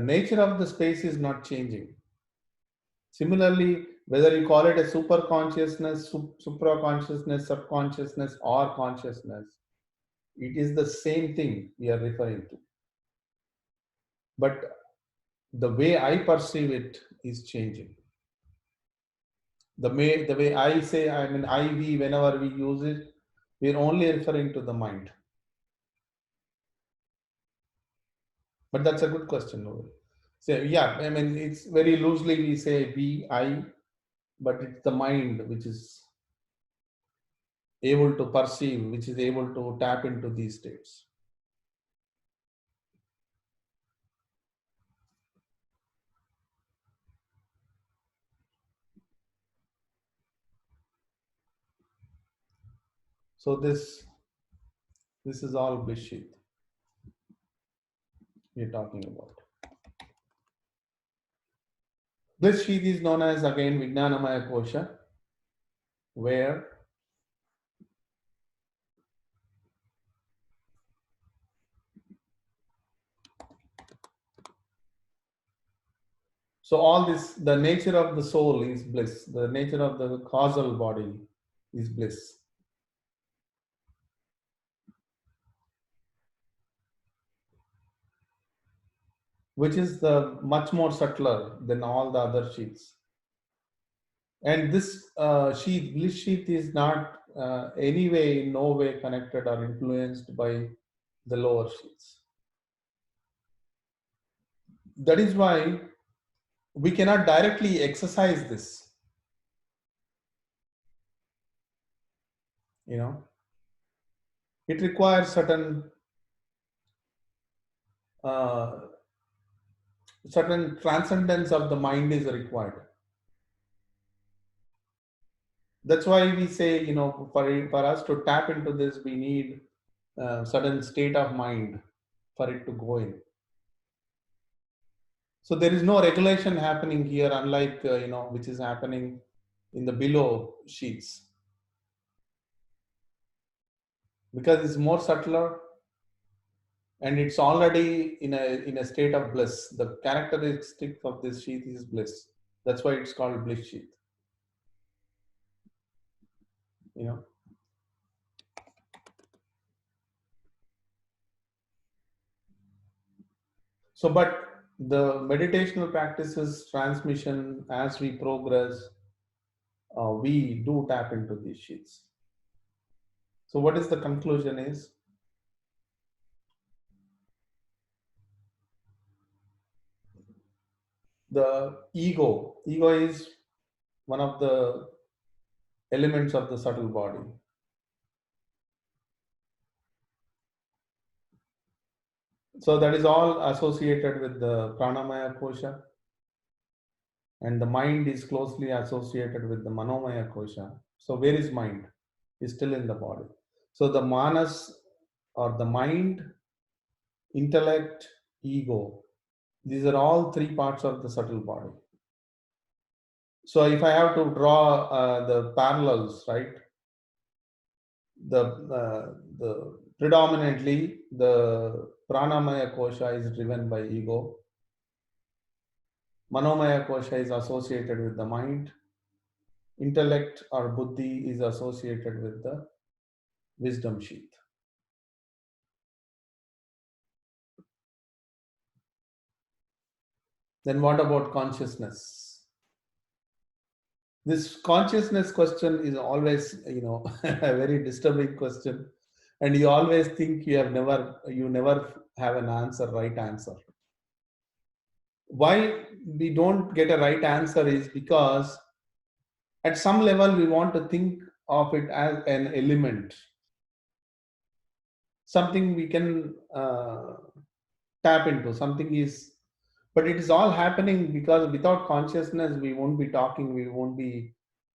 nature of the space is not changing. Similarly, whether you call it a super consciousness, supra-consciousness, subconsciousness, or consciousness, it is the same thing we are referring to. But the way I perceive it is changing. The way I say, I mean, we, whenever we use it, we're only referring to the mind. But that's a good question, Noel. So yeah, I mean, it's very loosely we say we, I, but it's the mind which is able to perceive, which is able to tap into these states. So this is all bliss sheath we're talking about. Bliss sheath is known as again Vijnanamaya Kosha, where so all this, the nature of the soul is bliss. The nature of the causal body is bliss. Which is the much more subtler than all the other sheaths. And this sheath, bliss sheath, is not anyway, in no way connected or influenced by the lower sheaths. That is why we cannot directly exercise this. You know, it requires certain certain transcendence of the mind is required. That's why we say, you know, for us to tap into this, we need certain state of mind for it to go in. So there is no regulation happening here, unlike you know, which is happening in the below sheets, because it's more subtler and it's already in a state of bliss. The characteristic of this sheath is bliss. That's why it's called bliss sheath. You know. So, but the meditational practices transmission, as we progress, we do tap into these sheets. So what is the conclusion is, the ego is one of the elements of the subtle body. So that is all associated with the pranamaya kosha, and the mind is closely associated with the manomaya kosha. So where is mind? Is still in the body. So the manas, or the mind, intellect, ego, these are all three parts of the subtle body. So if I have to draw the parallels, right? The predominantly the pranamaya kosha is driven by ego, Manomaya kosha is associated with the mind. Intellect or buddhi is associated with the wisdom sheath. Then what about consciousness? This consciousness question is always, a very disturbing question, and you always think you never have an answer, right answer. Why we don't get a right answer is because at some level we want to think of it as an element, something we can tap into, something is, but it is all happening because without consciousness we won't be talking, we won't be,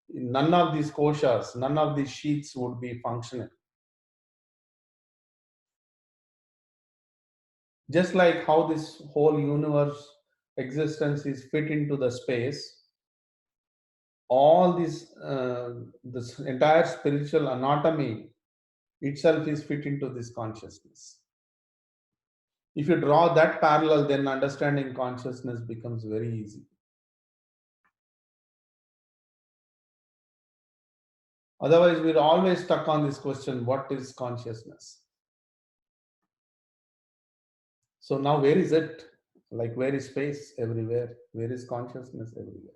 none of these koshas, none of these sheets would be functioning. Just like how this whole universe existence is fit into the space, all this entire spiritual anatomy itself is fit into this consciousness. If you draw that parallel, then understanding consciousness becomes very easy. Otherwise, we're always stuck on this question, what is consciousness? So now where is it? Like, where is space? Everywhere. Where is consciousness? Everywhere.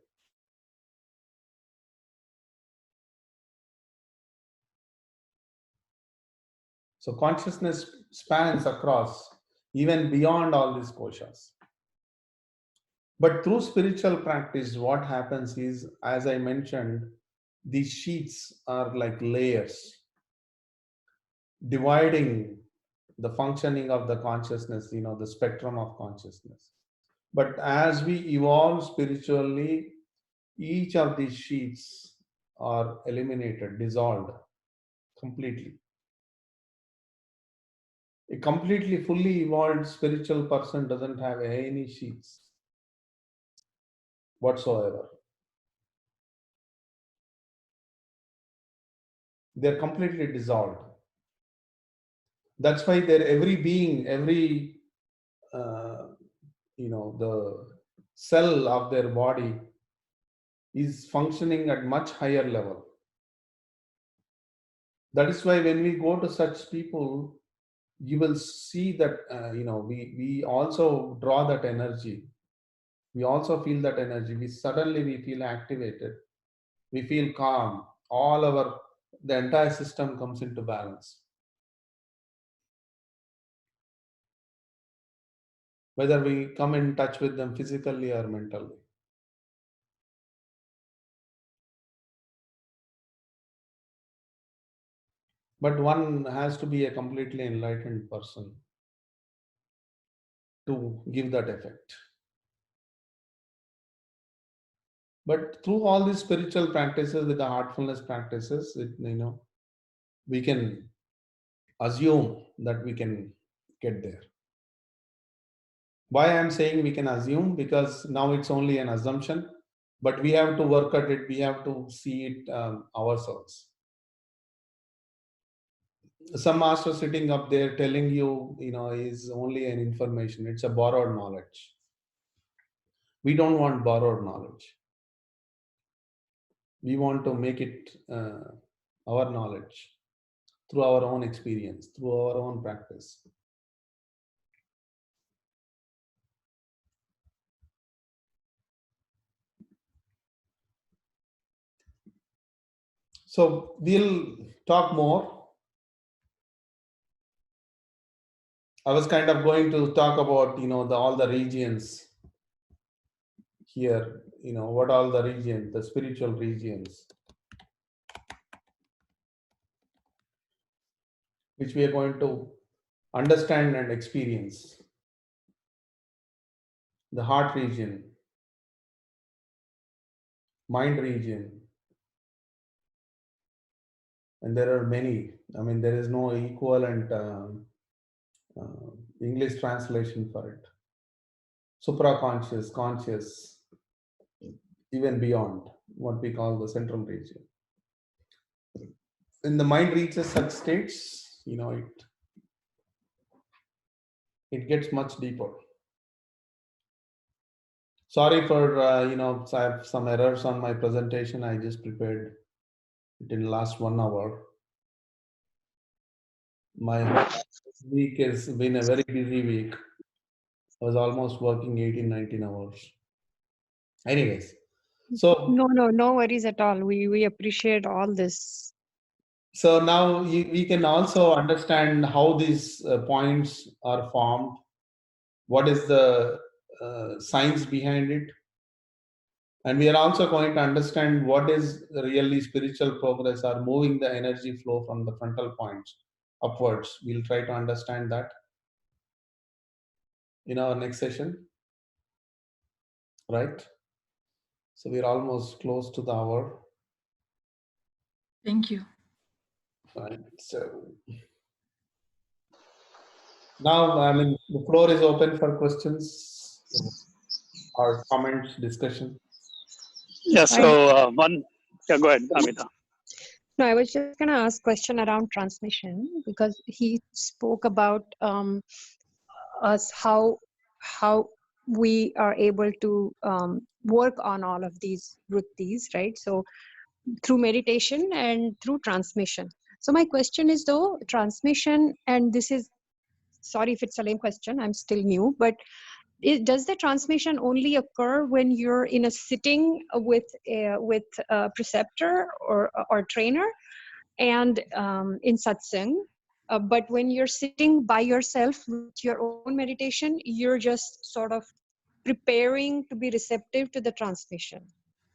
So consciousness spans across, even beyond all these koshas. But through spiritual practice, what happens is, as I mentioned, these sheets are like layers, dividing the functioning of the consciousness, the spectrum of consciousness. But as we evolve spiritually, each of these sheets are eliminated, dissolved completely. A completely fully evolved spiritual person doesn't have any sheets whatsoever. They're completely dissolved. That's why every being, every the cell of their body is functioning at much higher level. That is why when we go to such people, you will see that we also draw that energy. We also feel that energy. We feel activated. We feel calm. The entire system comes into balance. Whether we come in touch with them physically or mentally. But one has to be a completely enlightened person to give that effect. But through all these spiritual practices, with the heartfulness practices, we can assume that we can get there. Why I'm saying we can assume? Because now it's only an assumption, but we have to work at it. We have to see it ourselves. Some master sitting up there telling you, is only an information. It's a borrowed knowledge. We don't want borrowed knowledge. We want to make it our knowledge through our own experience, through our own practice. So we'll talk more. I was kind of going to talk about, all the regions here, what all the regions, the spiritual regions, which we are going to understand and experience. The heart region, mind region, and there are many. There is no equivalent English translation for it. Supraconscious, conscious, even beyond what we call the central region. When the mind reaches such states, it gets much deeper. Sorry for, I have some errors on my presentation. I just prepared it in the last 1 hour. My whole week has been a very busy week. I was almost working 18, 19 hours. Anyways, so No worries at all. We appreciate all this. so now we can also understand how these points are formed. What is the science behind it? And we are also going to understand what is really spiritual progress or moving the energy flow from the frontal points upwards. We'll try to understand that in our next session, right? So we're almost close to the hour. Thank you. Fine. So now, the floor is open for questions or comments, discussion. Yeah. So go ahead, Amita. No, I was just going to ask a question around transmission, because he spoke about us how we are able to work on all of these vrittis, right? So through meditation and through transmission. So my question is, though, transmission, and this is, sorry if it's a lame question, I'm still new, but does the transmission only occur when you're in a sitting with a preceptor or trainer and in satsang? But when you're sitting by yourself with your own meditation, you're just sort of preparing to be receptive to the transmission,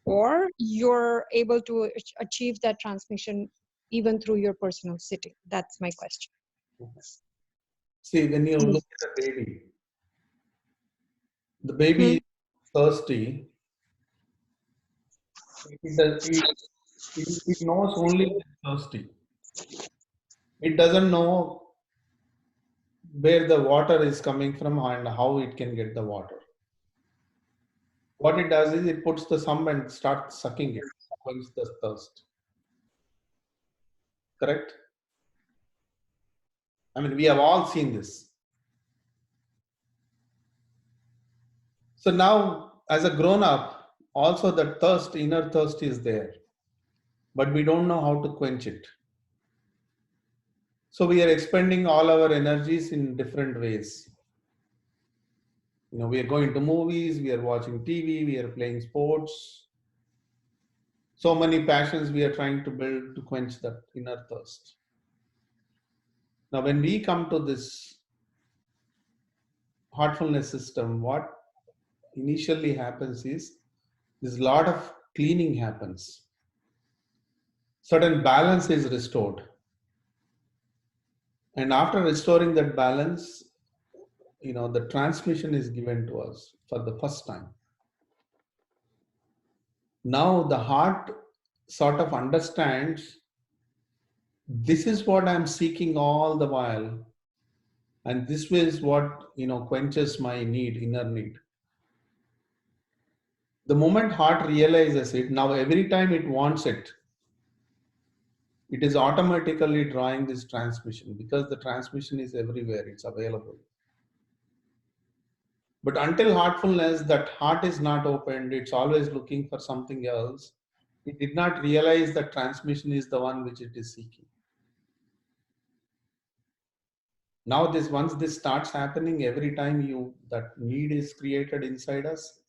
or you're able to achieve that transmission even through your personal sitting? That's my question. See, when you look at the baby is thirsty. It knows only when it's thirsty. It doesn't know where the water is coming from and how it can get the water. What it does is it puts the thumb and starts sucking it, quench the thirst. Correct? We have all seen this. So now, as a grown-up, also the thirst, inner thirst is there, but we don't know how to quench it. So we are expending all our energies in different ways. We are going to movies, we are watching TV, we are playing sports. So many passions we are trying to build to quench that inner thirst. Now, when we come to this heartfulness system, what initially happens is there's a lot of cleaning happens. Certain balance is restored. And after restoring that balance, the transmission is given to us for the first time. Now the heart sort of understands, this is what I'm seeking all the while. And this is what, quenches my need, inner need. The moment heart realizes it, now every time it wants it, it is automatically drawing this transmission, because the transmission is everywhere, it's available. But until heartfulness, that heart is not opened, it's always looking for something else. It did not realize that transmission is the one which it is seeking. Now once this starts happening, every time that need is created inside us,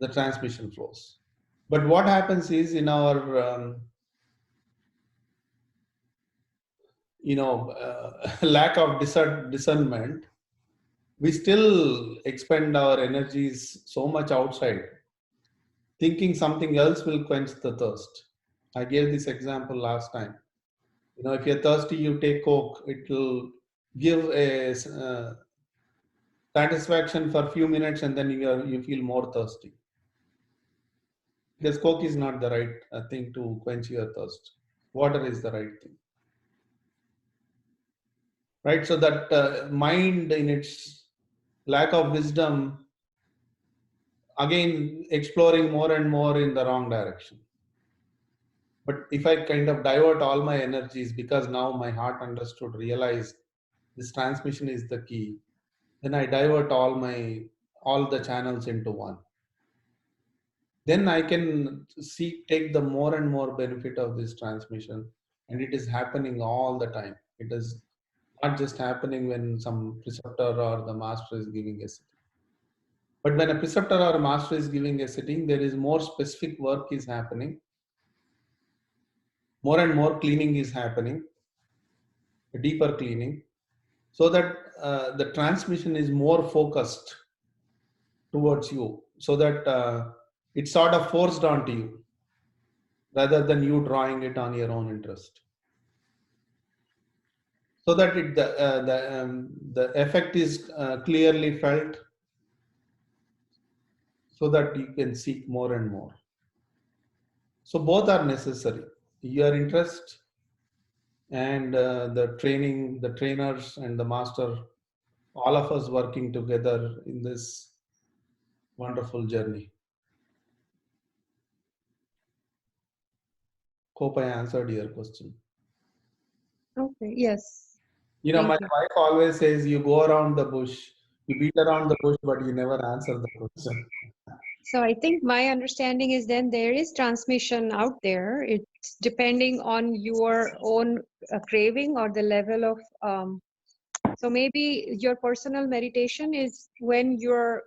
the transmission flows. But what happens is, in our lack of discernment, we still expend our energies so much outside, thinking something else will quench the thirst. I gave this example last time. If you're thirsty, you take Coke. It will give a satisfaction for a few minutes, and then you feel more thirsty. Because Coke is not the right thing to quench your thirst. Water is the right thing. Right? So that mind, in its lack of wisdom, again exploring more and more in the wrong direction. But if I kind of divert all my energies, because now my heart understood, realized this transmission is the key, then I divert all the channels into one. then I can take the more and more benefit of this transmission. And it is happening all the time. It is not just happening when some preceptor or the master is giving a sitting. But when a preceptor or a master is giving a sitting, there is more specific work is happening. More and more cleaning is happening, deeper cleaning, so that the transmission is more focused towards you, so that it's sort of forced onto you rather than you drawing it on your own interest. So that the effect is clearly felt, so that you can seek more and more. So both are necessary. Your interest and the training, the trainers and the master, all of us working together in this wonderful journey. Hope I answered your question. Okay, yes. You know, Thank my you. wife always says, you go around the bush, you beat around the bush, but you never answer the question. So I think my understanding is then there is transmission out there. It's depending on your own craving or the level of, so maybe your personal meditation is when you're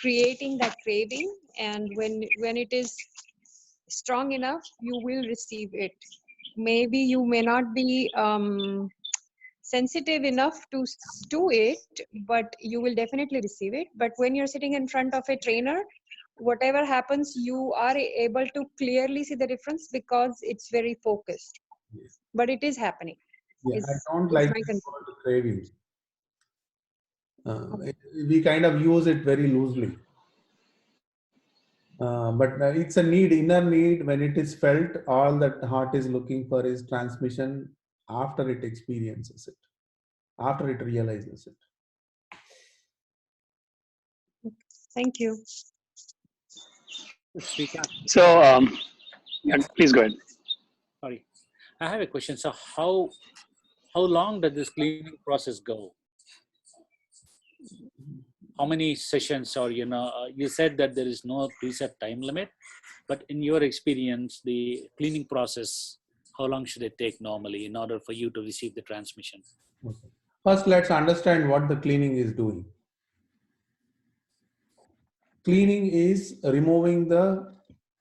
creating that craving, and when it is strong enough, you will receive it. Maybe you may not be sensitive enough to it, but you will definitely receive it. But when you're sitting in front of a trainer, whatever happens, you are able to clearly see the difference because it's very focused. Yes. But it is happening. Yeah, I don't Is like my this word craving. We kind of use it very loosely. But it's a need, inner need. When it is felt, all that heart is looking for is transmission after it experiences it, after it realizes it. Thank you. Srikanth, So, yeah, please go ahead. sorry, I have a question. So how long does this cleaning process go? How many sessions, or you said that there is no preset time limit, but in your experience, the cleaning process, how long should it take normally in order for you to receive the transmission? Okay. First, let's understand what the cleaning is doing. Cleaning is removing the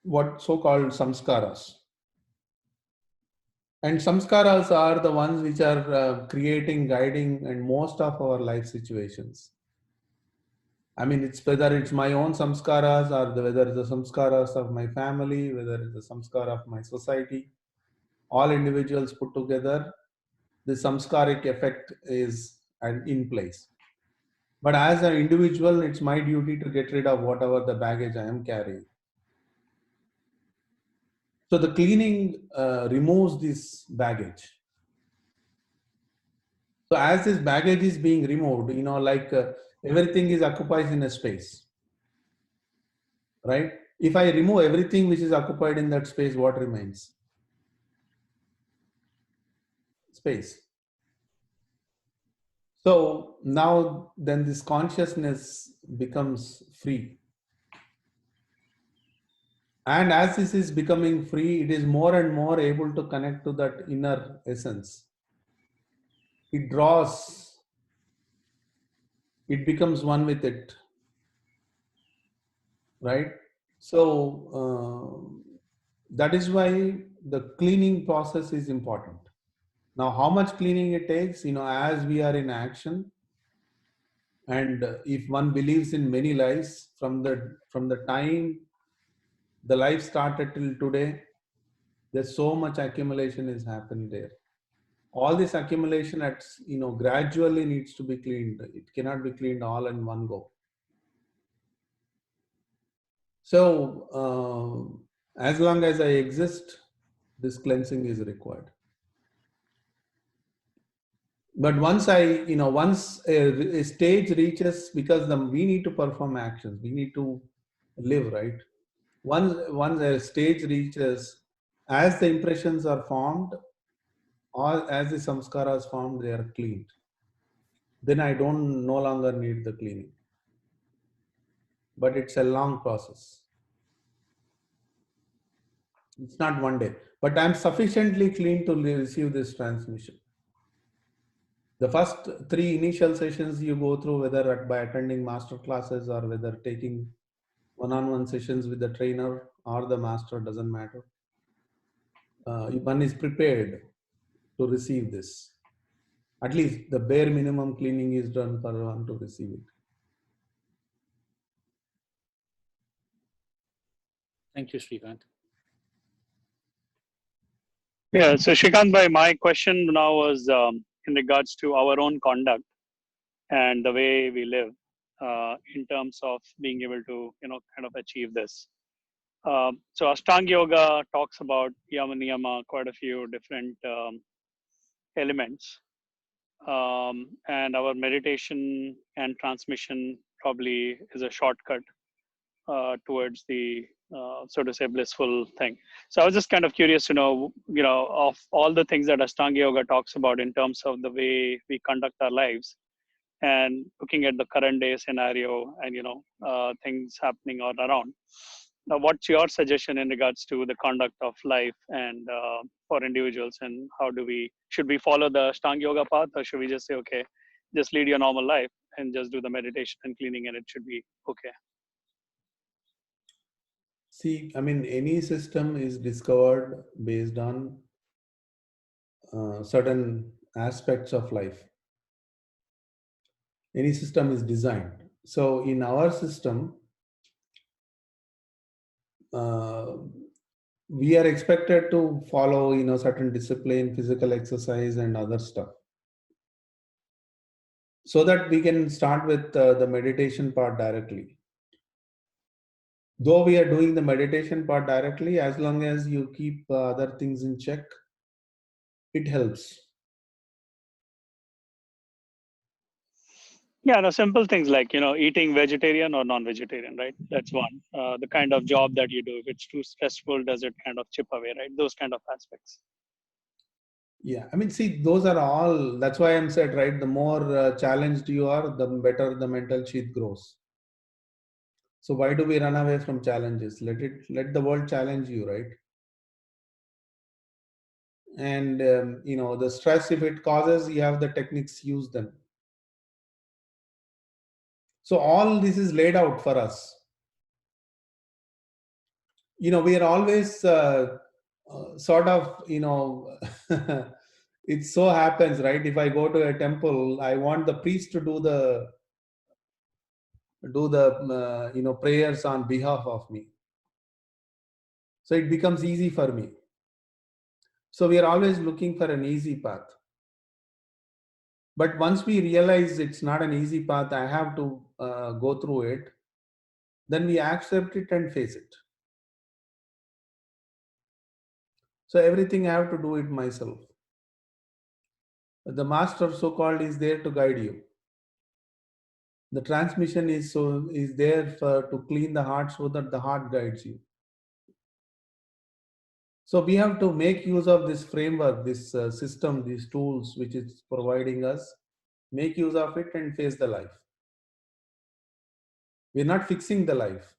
what so-called samskaras. And samskaras are the ones which are creating, guiding, and most of our life situations. I mean, it's whether it's my own samskaras or whether it's the samskaras of my family, whether it's the samskara of my society, all individuals put together, the samskaric effect is in place. But as an individual, it's my duty to get rid of whatever the baggage I am carrying. So the cleaning removes this baggage. So as this baggage is being removed, like everything is occupied in a space, right? If I remove everything which is occupied in that space, what remains? Space. So now then this consciousness becomes free. And as this is becoming free, it is more and more able to connect to that inner essence. It draws, it becomes one with it, right? So that is why the cleaning process is important. Now, how much cleaning it takes, as we are in action, and if one believes in many lives, from the time the life started till today, there's so much accumulation is happening there. All this accumulation gradually needs to be cleaned. It cannot be cleaned all in one go. So as long as I exist, this cleansing is required. But once once a stage reaches, because we need to perform actions, we need to live, right? Once a stage reaches, as the impressions are formed, or as the samskaras formed, they are cleaned. Then I don't no longer need the cleaning. But it's a long process. It's not one day, but I'm sufficiently clean to receive this transmission. The first 3 initial sessions you go through, whether by attending master classes or whether taking one-on-one sessions with the trainer or the master, doesn't matter. One is prepared to receive this. At least the bare minimum cleaning is done for one to receive it. Thank you, Srikant. Yeah, so Shrikant bhai, my question now was in regards to our own conduct and the way we live in terms of being able to, kind of achieve this. So Ashtanga Yoga talks about Yama Niyama, quite a few different elements. And our meditation and transmission probably is a shortcut towards the so to say blissful thing. So I was just kind of curious to know, of all the things that Ashtanga Yoga talks about in terms of the way we conduct our lives, and looking at the current day scenario and things happening all around. Now, what's your suggestion in regards to the conduct of life and for individuals, and should we follow the Ashtanga Yoga path, or should we just say, okay, just lead your normal life and just do the meditation and cleaning and it should be okay? See, I mean, any system is discovered based on certain aspects of life. Any system is designed. So in our system, we are expected to follow, certain discipline, physical exercise, and other stuff, so that we can start with the meditation part directly. Though we are doing the meditation part directly, as long as you keep other things in check, it helps. Yeah, no, simple things like, eating vegetarian or non-vegetarian, right? That's one. The kind of job that you do, if it's too stressful, does it kind of chip away, right? Those kind of aspects. Yeah, I mean, see, those are all, that's why I'm said, right? The more challenged you are, the better the mental sheath grows. So why do we run away from challenges? Let the world challenge you, right? And, the stress, if it causes, you have the techniques, use them. So all this is laid out for us. We are always sort of, it so happens, right? If I go to a temple, I want the priest to do the prayers on behalf of me. So it becomes easy for me. So we are always looking for an easy path. But once we realize it's not an easy path, I have to go through it, then we accept it and face it. So everything I have to do it myself. The master, so-called, is there to guide you. The transmission is there to clean the heart so that the heart guides you. So we have to make use of this framework, this system, these tools which is providing us, make use of it and face the life. We're not fixing the life.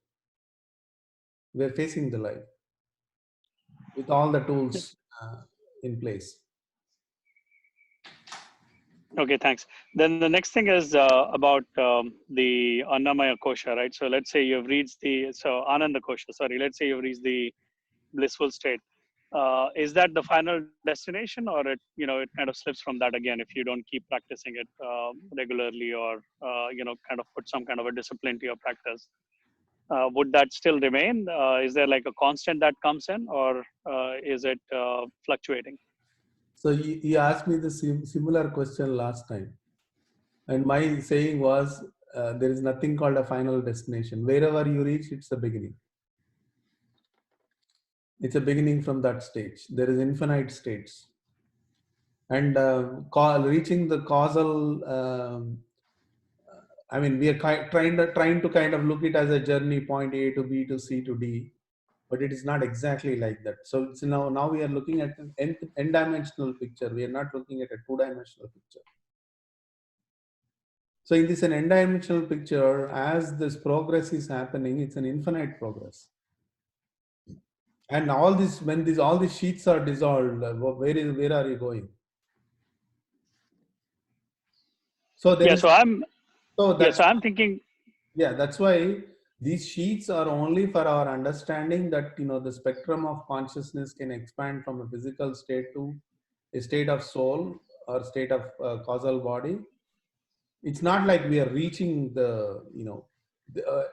We're facing the life with all the tools in place. Okay, thanks. Then the next thing is about the Annamaya Kosha, right? So let's say you've reached Ananda Kosha, sorry, let's say you've reached the blissful state. Is that the final destination, or it kind of slips from that again if you don't keep practicing it regularly, or kind of put some kind of a discipline to your practice? Would that still remain? Is there like a constant that comes in, or is it fluctuating? So you asked me the similar question last time, and my saying was there is nothing called a final destination. Wherever you reach, it's the beginning. It's a beginning from that stage. There is infinite states, and reaching the causal. I mean, we are trying to kind of look it as a journey, point A to B to C to D, but it is not exactly like that. So it's now we are looking at an n-dimensional picture. We are not looking at a two-dimensional picture. So in this an n-dimensional picture, as this progress is happening, it's an infinite progress. And all this, when all these sheets are dissolved, where are you going? So there Yeah, is, so I'm so yeah, that's so I'm thinking, yeah, that's why these sheets are only for our understanding that, you know, the spectrum of consciousness can expand from a physical state to a state of soul or state of causal body. It's not like we are reaching the, you know,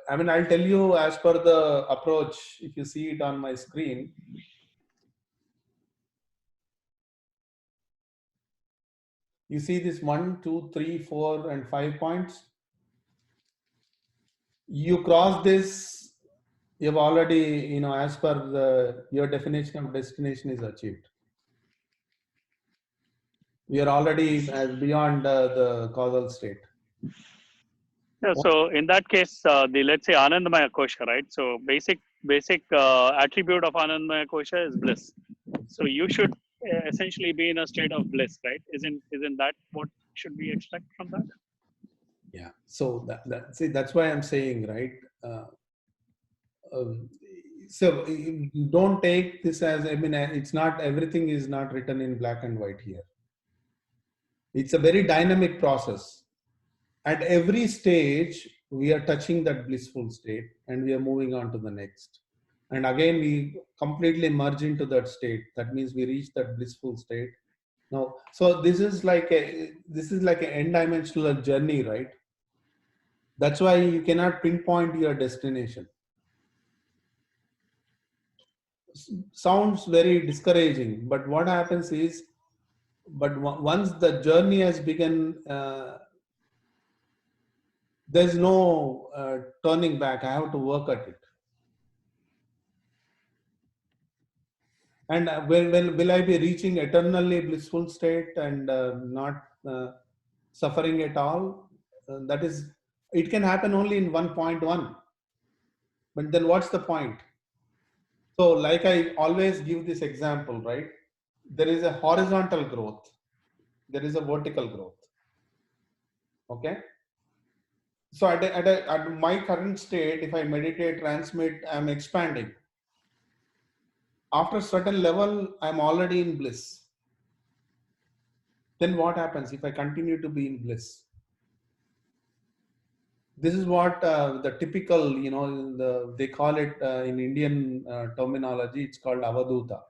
I mean, I'll tell you as per the approach, if you see it on my screen. You see this 1, 2, 3, 4, and 5 points. You cross this, you've already, you know, as per your definition of destination is achieved. We are already beyond the causal state. yeah, so in that case, the let's say Anandamaya Kosha, right? So basic attribute of Anandamaya Kosha is bliss. So you should essentially be in a state of bliss, right? Isn't that what should we expect from that? Yeah. So see, that's why I'm saying, right? Uh, um, so you don't take this as, I mean, it's not, everything is not written in black and white here. It's a very dynamic process. At every stage, we are touching that blissful state and we are moving on to the next. And again, we completely merge into that state. That means we reach that blissful state. Now, so this is like an n-dimensional journey, right? That's why you cannot pinpoint your destination. Sounds very discouraging, but what happens is, once the journey has begun, there's no turning back. I have to work at it. And will I be reaching eternally blissful state and not suffering at all? That is, it can happen only in 1.1. But then what's the point? So like I always give this example, right? There is a horizontal growth. There is a vertical growth. Okay. So at my current state, if I meditate, transmit, I'm expanding. After a certain level, I'm already in bliss. Then what happens if I continue to be in bliss? This is what the typical, you know, they call it in Indian terminology, it's called avaduta.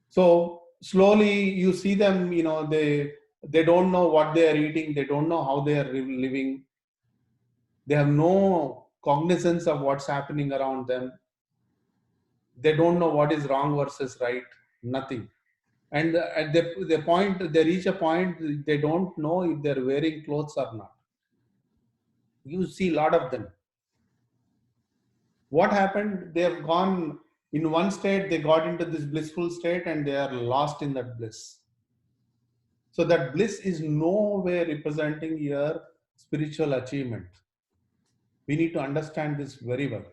So slowly you see them, you know, they don't know what they are eating, they don't know how they are living, they have no cognizance of what's happening around them, they don't know what is wrong versus right, nothing. And at the point, they reach a point, they don't know if they're wearing clothes or not. You see a lot of them. What happened? They have gone in one state, they got into this blissful state and they are lost in that bliss. So that bliss is nowhere representing your spiritual achievement. We need to understand this very well.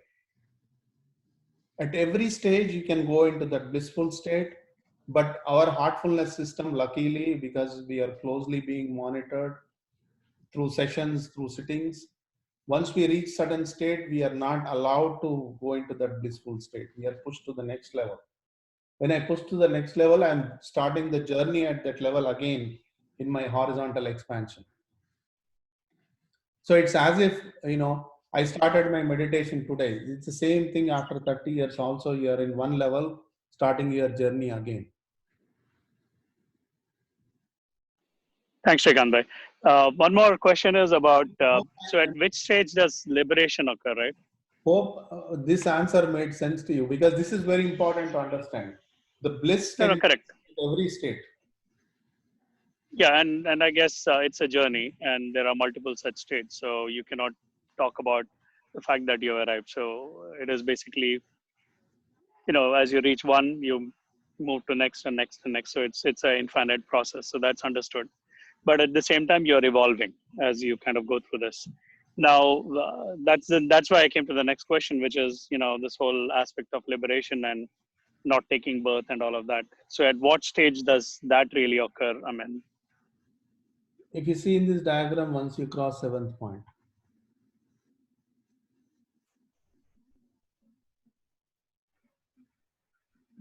At every stage, you can go into that blissful state, but our heartfulness system, luckily, because we are closely being monitored through sessions, through sittings, once we reach certain state, we are not allowed to go into that blissful state. We are pushed to the next level. When I push to the next level, I'm starting the journey at that level again in my horizontal expansion. So it's as if, you know, I started my meditation today. It's the same thing after 30 years also. You are in one level, starting your journey again. Thanks, Shrikant. One more question is about, so at which stage does liberation occur, right? Hope this answer made sense to you, because this is very important to understand. The bliss No, can no, be correct. at every state. Yeah, and I guess it's a journey, and there are multiple such states. So you cannot talk about the fact that you arrived. So it is basically, you know, as you reach one, you move to next and next and next. So it's an infinite process. So that's understood. But at the same time, you're evolving as you kind of go through this. Now, that's why I came to the next question, which is, you know, this whole aspect of liberation and not taking birth and all of that. So at what stage does that really occur? I mean, If you see in this diagram, once you cross seventh point,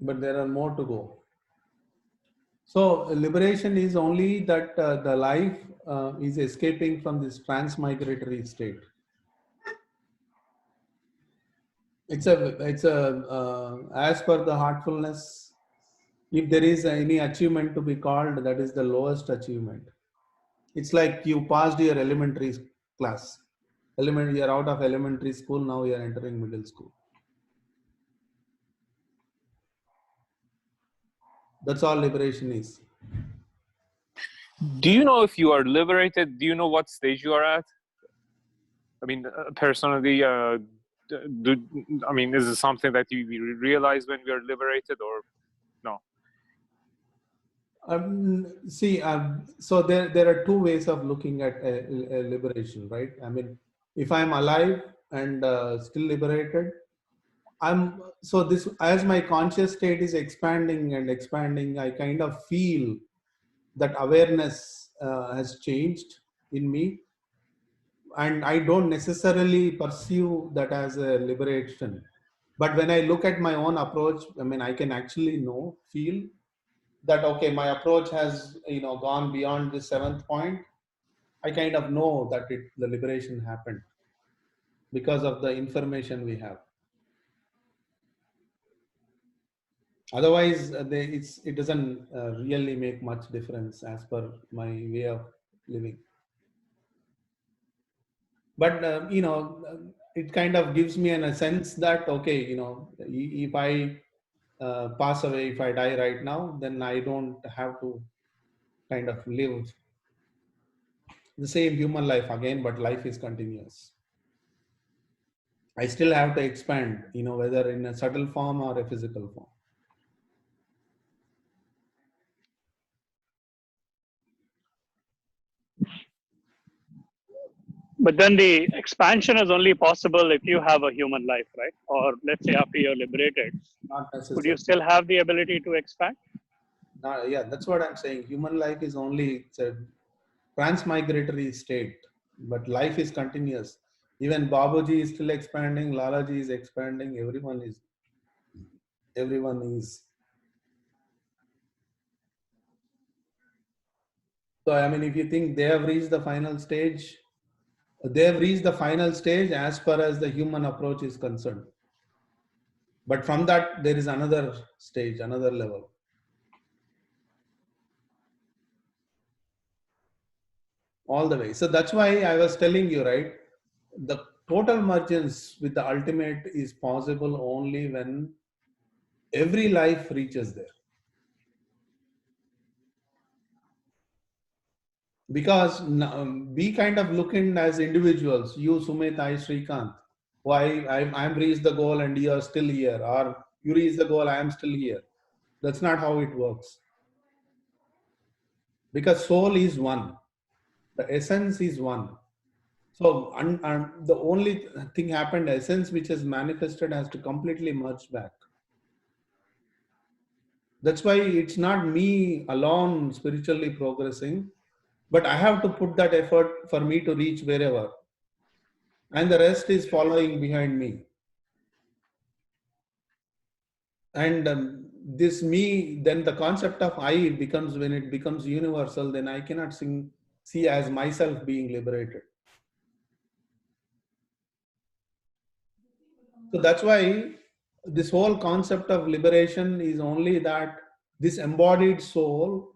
but there are more to go. So liberation is only that the life is escaping from this transmigratory state. It's as per the heartfulness, if there is any achievement to be called, that is the lowest achievement. It's like you passed your elementary class. You're out of elementary school, now you're entering middle school. That's all liberation is. Do you know if you are liberated? Do you know what stage you are at? I mean, personally, I mean, is it something that you realize when we are liberated, or no? See, so there are two ways of looking at liberation, right? I mean, if I'm alive and still liberated, so this, as my conscious state is expanding and expanding, I kind of feel that awareness has changed in me, and I don't necessarily pursue that as a liberation. But when I look at my own approach, I mean, I can actually feel that, okay, my approach has, gone beyond the 7th point. I kind of know that the liberation happened because of the information we have. Otherwise, it doesn't really make much difference as per my way of living. But it kind of gives me a sense that, okay, if I pass away, if I die right now, then I don't have to kind of live the same human life again, but life is continuous. I still have to expand, whether in a subtle form or a physical form. But then the expansion is only possible if you have a human life, right? Or let's say after you're liberated, Not necessarily. would you still have the ability to expand? Yeah, that's what I'm saying. Human life is only a transmigratory state, but life is continuous. Even Babuji is still expanding, Lalaji is expanding, everyone is. So, I mean, if you think they have reached the final stage, as far as the human approach is concerned. But from that, there is another stage, another level. All the way. So that's why I was telling you, right? The total mergence with the ultimate is possible only when every life reaches there. Because we kind of look in as individuals, you, Sumit, I, Srikanth, why I'm reached the goal and you are still here, or you reach the goal, I am still here. That's not how it works. Because soul is one, the essence is one. So the only thing happened, essence which is manifested has to completely merge back. That's why it's not me alone spiritually progressing, but I have to put that effort for me to reach wherever. And the rest is following behind me. And this me, then the concept of I becomes, when it becomes universal, then I cannot see as myself being liberated. So that's why this whole concept of liberation is only that this embodied soul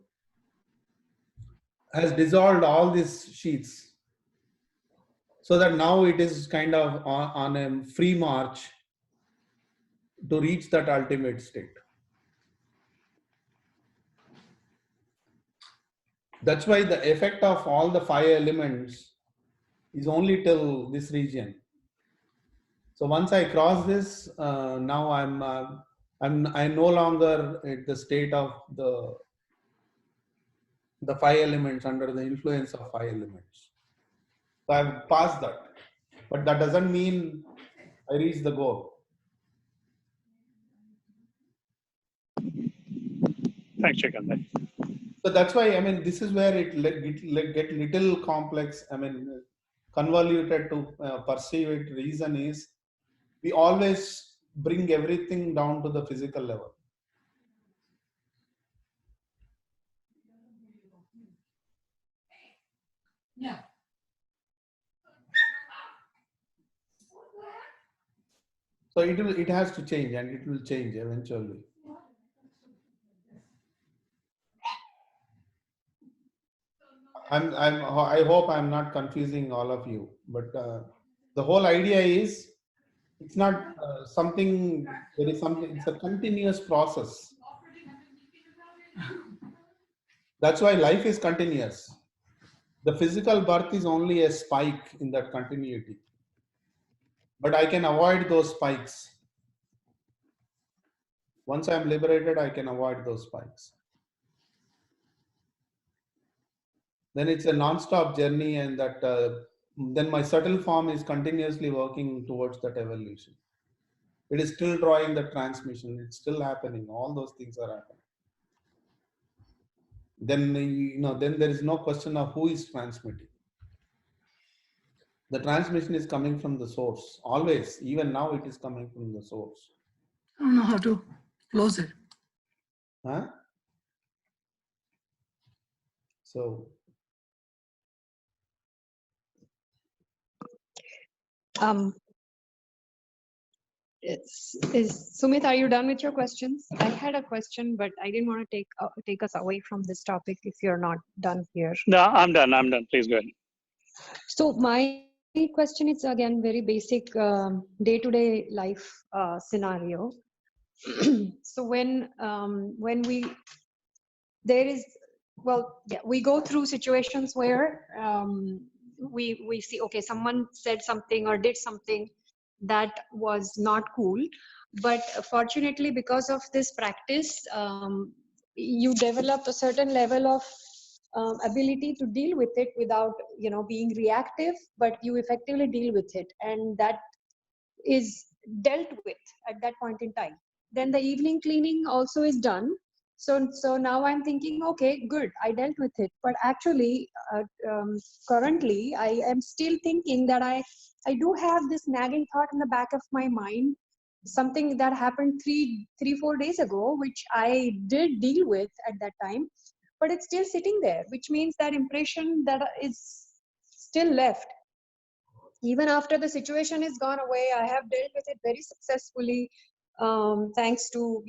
has dissolved all these sheets, so that now it is kind of on a free march to reach that ultimate state. That's why the effect of all the 5 elements is only till this region. So once I cross this, now I'm no longer at the state of the 5 elements, under the influence of 5 elements. So I've passed that, but that doesn't mean I reach the goal. Thanks, Srikanth. So that's why, I mean, this is where it get little complex, I mean, convoluted to perceive it. Reason is, we always bring everything down to the physical level. Yeah. So it has to change, and it will change eventually. I hope I'm not confusing all of you, but the whole idea is it's not something, there is something, it's a continuous process. That's why life is continuous. The physical birth is only a spike in that continuity, but I can avoid those spikes. Once I'm liberated, I can avoid those spikes. Then it's a non-stop journey, and that then my subtle form is continuously working towards that evolution. It is still drawing the transmission. It's still happening. All those things are happening. Then then there is no question of who is transmitting. The transmission is coming from the source. Always, even now, it is coming from the source. I don't know how to close it. Huh? So Sumit, are you done with your questions? I had a question, but I didn't want to take us away from this topic if you're not done here. No, I'm done. I'm done. Please go ahead. So my question is again very basic day-to-day life scenario. So when we go through situations where we see, okay, someone said something or did something that was not cool, but fortunately because of this practice you develop a certain level of ability to deal with it without being reactive, but you effectively deal with it, and that is dealt with at that point in time. Then the evening cleaning also is done. So now I'm thinking, okay, good, I dealt with it. But actually, currently, I am still thinking that I do have this nagging thought in the back of my mind, something that happened 4 days ago, which I did deal with at that time, but it's still sitting there, which means that impression that is still left. Even after the situation is gone away, I have dealt with it very successfully, thanks to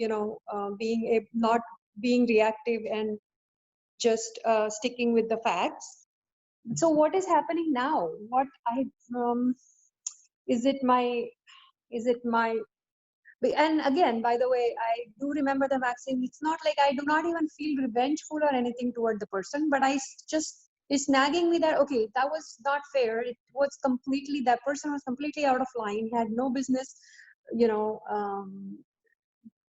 not being reactive and just sticking with the facts. So what is happening now? What I is it my and again, by the way, I do remember the maxim. It's not like I do not even feel revengeful or anything toward the person, but it's nagging me that, okay, that was not fair. It was completely, that person was completely out of line. He had no business,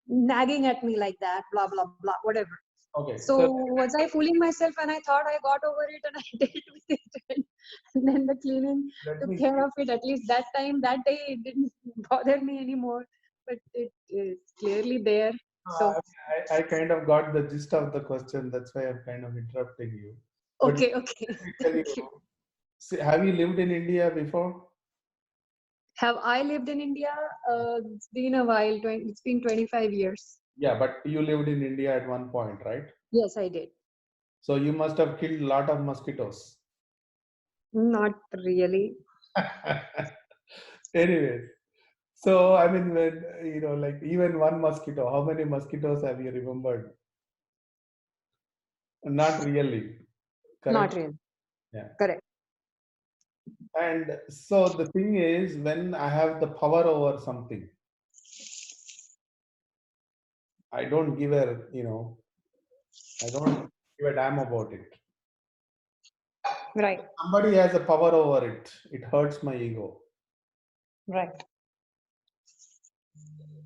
nagging at me like that, blah, blah, blah, whatever. okay. So was I fooling myself when I thought I got over it and I dealt with it? And then the cleaning took care of it. At least that time, that day, it didn't bother me anymore. But it is clearly there. So I kind of got the gist of the question. That's why I'm kind of interrupting you. But okay. let me tell Thank you. See, have you lived in India before? Have I lived in India? It's been a while. It's been 25 years. Yeah, but you lived in India at one point, right? Yes, I did. So you must have killed a lot of mosquitoes. Not really. Anyways, so I mean, when like even one mosquito, how many mosquitoes have you remembered? Not really. Correct? Not really. Yeah. Correct. And so the thing is, when I have the power over something, I don't give a, I don't give a damn about it. Right. Somebody has a power over it. It hurts my ego. Right.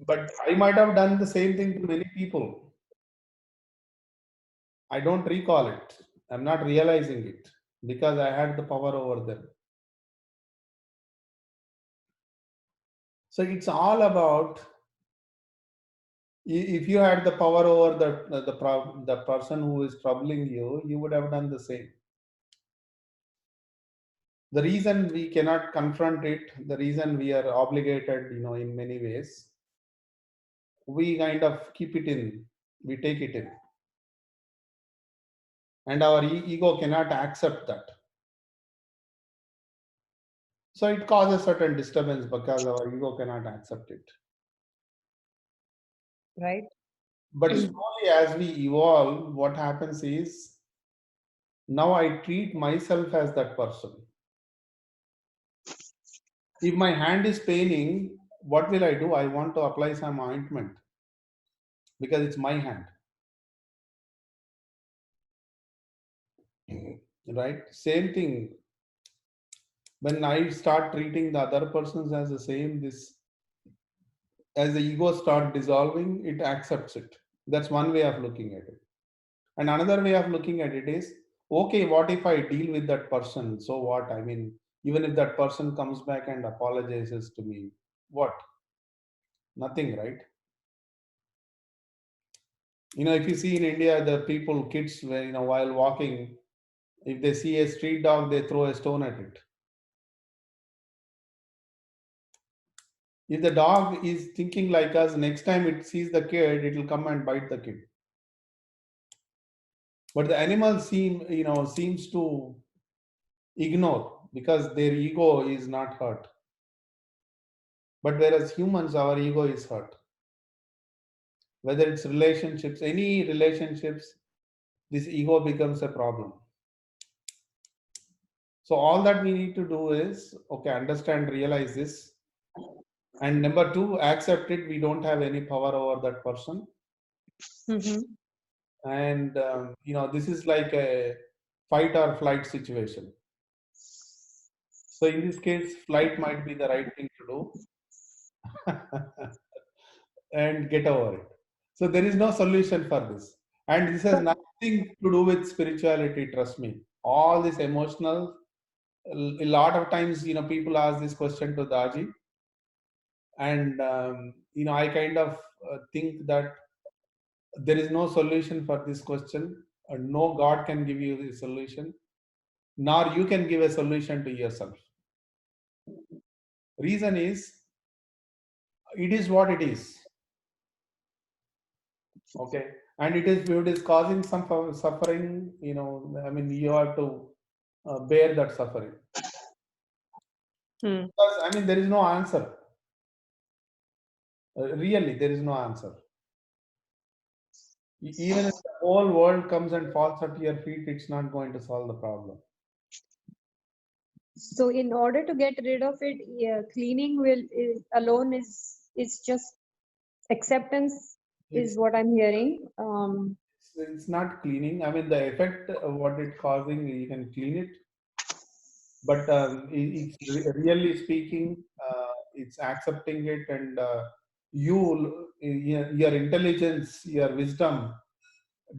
But I might have done the same thing to many people. I don't recall it. I'm not realizing it because I had the power over them. So it's all about, if you had the power over the person who is troubling you, you would have done the same. The reason we cannot confront it, the reason we are obligated, in many ways, we kind of keep it in, we take it in. And our ego cannot accept that. So it causes certain disturbance because our ego cannot accept it. Right. But slowly, as we evolve, what happens is now I treat myself as that person. If my hand is paining, what will I do? I want to apply some ointment because it's my hand. Right? Same thing. When I start treating the other persons as the same, this as the ego start dissolving, it accepts it. That's one way of looking at it. And another way of looking at it is, okay, what if I deal with that person? So what? I mean, even if that person comes back and apologizes to me, what? Nothing, right? You know, if you see in India, the people, kids, while walking, if they see a street dog, they throw a stone at it. If the dog is thinking like us, next time it sees the kid, it will come and bite the kid. But the animal seems to ignore because their ego is not hurt. But whereas humans, our ego is hurt. Whether it's relationships, any relationships, this ego becomes a problem. So all that we need to do is, okay, understand, realize this. And number two, accept it. We don't have any power over that person. Mm-hmm. And, this is like a fight or flight situation. So in this case, flight might be the right thing to do and get over it. So there is no solution for this. And this has nothing to do with spirituality, trust me. All this emotional, a lot of times, people ask this question to Daji. And, I kind of think that there is no solution for this question. No God can give you the solution, nor you can give a solution to yourself. Reason is, it is what it is. Okay. And if it is causing some suffering, you have to bear that suffering. Because, there is no answer. Really, there is no answer. Even if the whole world comes and falls at your feet, it's not going to solve the problem. So in order to get rid of it, cleaning alone is just acceptance, is what I'm hearing. It's not cleaning. The effect of what it's causing, you can clean it. But it's really speaking, it's accepting it, and your intelligence, your wisdom,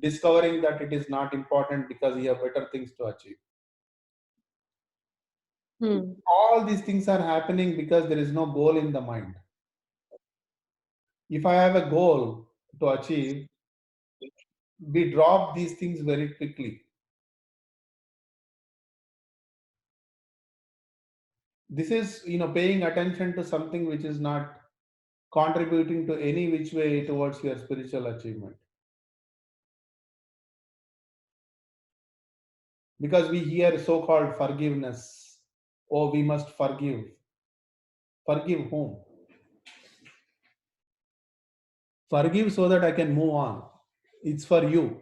discovering that it is not important because you have better things to achieve. All these things are happening because there is no goal in the mind. If I have a goal to achieve, we drop these things very quickly. This is, paying attention to something which is not contributing to any which way towards your spiritual achievement. Because we hear so-called forgiveness. Oh, we must forgive. Forgive whom? Forgive so that I can move on. It's for you.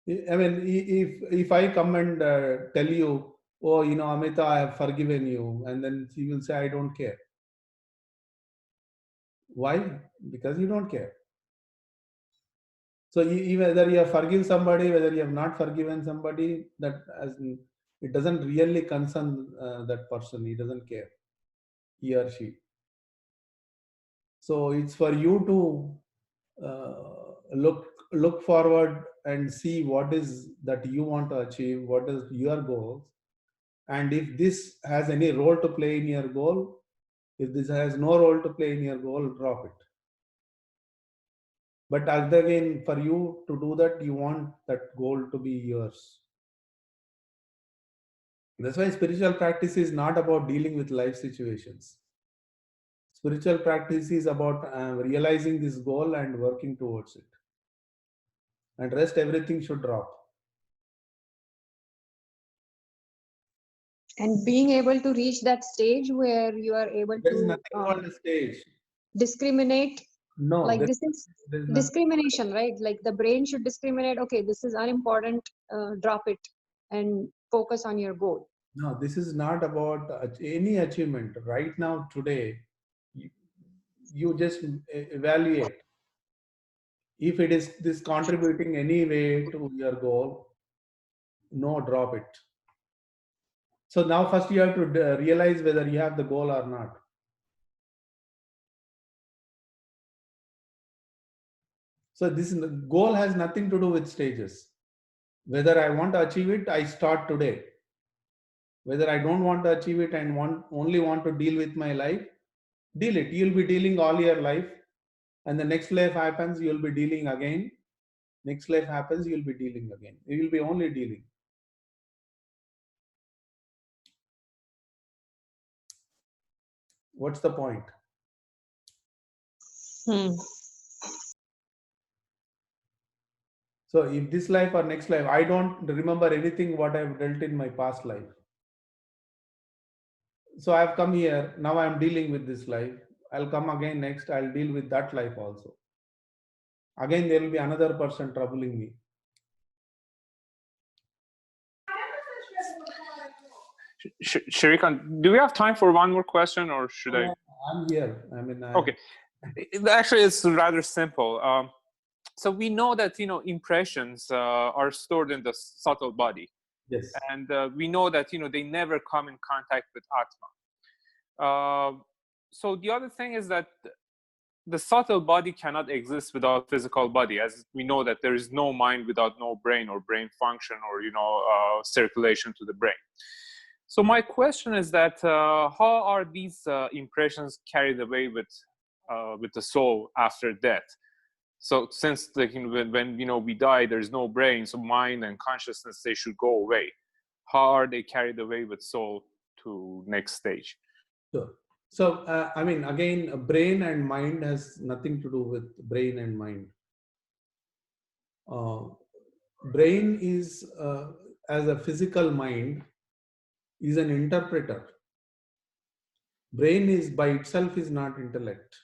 If I come and tell you, oh, Amita, I have forgiven you, and then you will say, I don't care. Why? Because you don't care. So whether you have forgiven somebody, whether you have not forgiven somebody, it doesn't really concern that person. He doesn't care, he or she. So it's for you to look forward and see what is that you want to achieve, what is your goals, and if this has any role to play in your goal. If this has no role to play in your goal, drop it. But again, for you to do that, you want that goal to be yours. That's why spiritual practice is not about dealing with life situations. Spiritual practice is about realizing this goal and working towards it. And rest, everything should drop. And being able to reach that stage where you are able There is to nothing called a stage. discriminate, No, like this is there's nothing. discrimination, right? Like the brain should discriminate, okay, this is unimportant, drop it and focus on your goal. No, this is not about any achievement. Right now, today, you just evaluate. If it is this contributing any way to your goal, no, drop it. So now first you have to realize whether you have the goal or not. So this goal has nothing to do with stages. Whether I want to achieve it, I start today. Whether I don't want to achieve it and only want to deal with my life, deal it. You'll be dealing all your life, and the next life happens, you'll be dealing again. Next life happens, you'll be dealing again. You will be only dealing. What's the point? So if this life or next life, I don't remember anything what I've dealt in my past life. So I've come here, now I'm dealing with this life. I'll come again next, I'll deal with that life also. Again, there will be another person troubling me. Shrikant, do we have time for one more question, or should I? I'm here. I mean, Okay. Actually, it's rather simple. So we know that impressions are stored in the subtle body, yes. and we know that they never come in contact with Atma. So the other thing is that the subtle body cannot exist without physical body, as we know that there is no mind without no brain or brain function or circulation to the brain. So my question is that how are these impressions carried away with the soul after death? So since when we die, there's no brain, so mind and consciousness, they should go away. How are they carried away with soul to next stage? Sure. So I mean, again, brain and mind has nothing to do with brain and mind. Brain is as a physical mind is an interpreter. Brain is by itself is not intellect.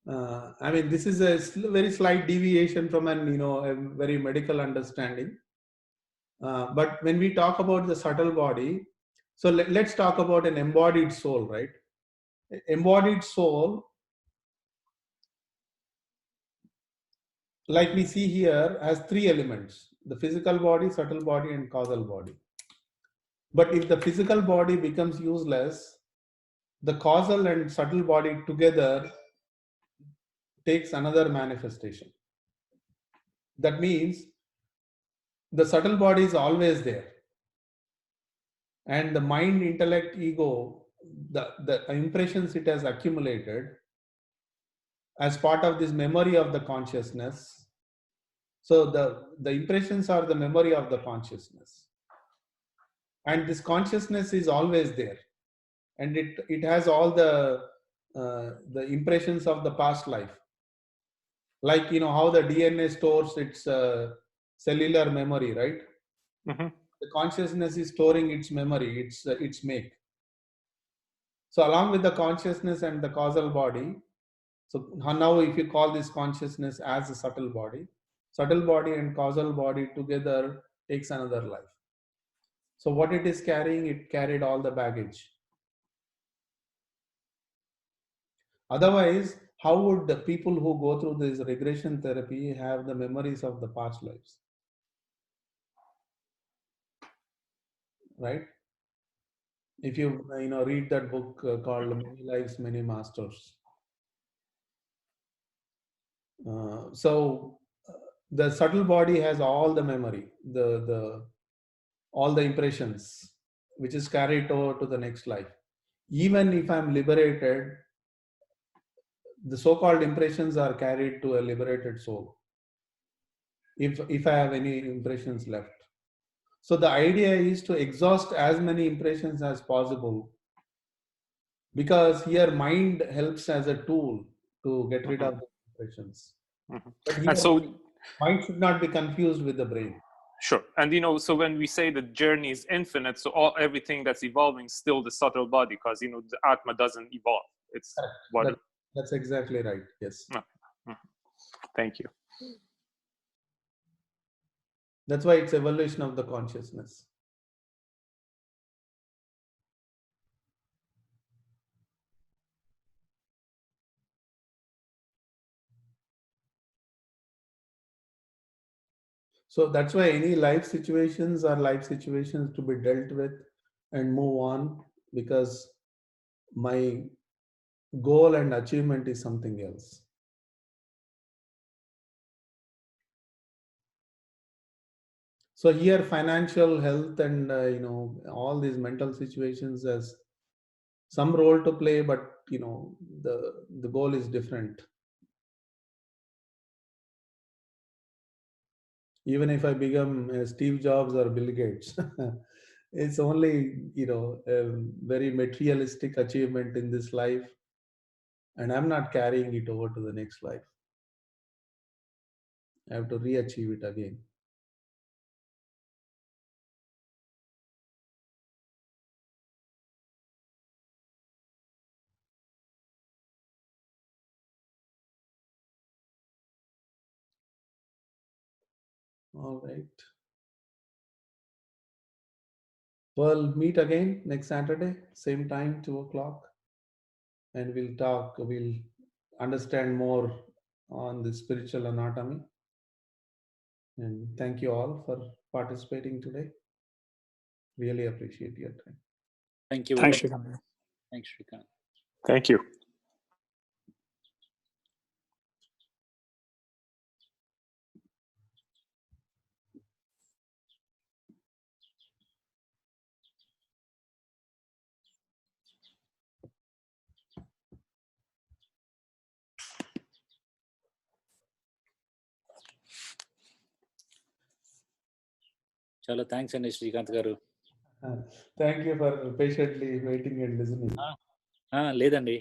I mean, this is a very slight deviation from an a very medical understanding. But when we talk about the subtle body, so let's talk about an embodied soul, right? Embodied soul, like we see here, has three elements: the physical body, subtle body, and causal body. But if the physical body becomes useless, the causal and subtle body together takes another manifestation. That means the subtle body is always there, and the mind, intellect, ego, the impressions it has accumulated as part of this memory of the consciousness. So the impressions are the memory of the consciousness, and this consciousness is always there, and it has all the impressions of the past life. Like how the DNA stores its cellular memory, right? Mm-hmm. The consciousness is storing its memory, its make. So along with the consciousness and the causal body, so now if you call this consciousness as a subtle body and causal body together takes another life. So what it is carrying, it carried all the baggage. Otherwise, how would the people who go through this regression therapy have the memories of the past lives? Right? If you read that book called Many Lives, Many Masters. So the subtle body has all the memory, all the impressions, which is carried over to the next life. Even if I'm liberated, the so-called impressions are carried to a liberated soul. If I have any impressions left. So the idea is to exhaust as many impressions as possible, because here mind helps as a tool to get rid of the impressions. Mm-hmm. But here, And so mind should not be confused with the brain. Sure. And so when we say the journey is infinite, so everything that's evolving is still the subtle body, because the Atma doesn't evolve. It's what. That's exactly right. Yes. Thank you. That's why it's evolution of the consciousness. So that's why any life situations are life situations to be dealt with and move on, because my goal and achievement is something else. So here, financial health and all these mental situations has some role to play, but the goal is different. Even if I become Steve Jobs or Bill Gates, it's only a very materialistic achievement in this life, and I'm not carrying it over to the next life. I have to re-achieve it again. All right. Well, meet again next Saturday, same time, 2 o'clock, and we'll understand more on the spiritual anatomy. And thank you all for participating today. Really appreciate your time. Thank you. Thanks, Shrikant. Thanks, Shrikant. Thank you. Chala, thanks అండి శ్రీకాంత్ గారు. Thank you for patiently waiting and listening. లేదండి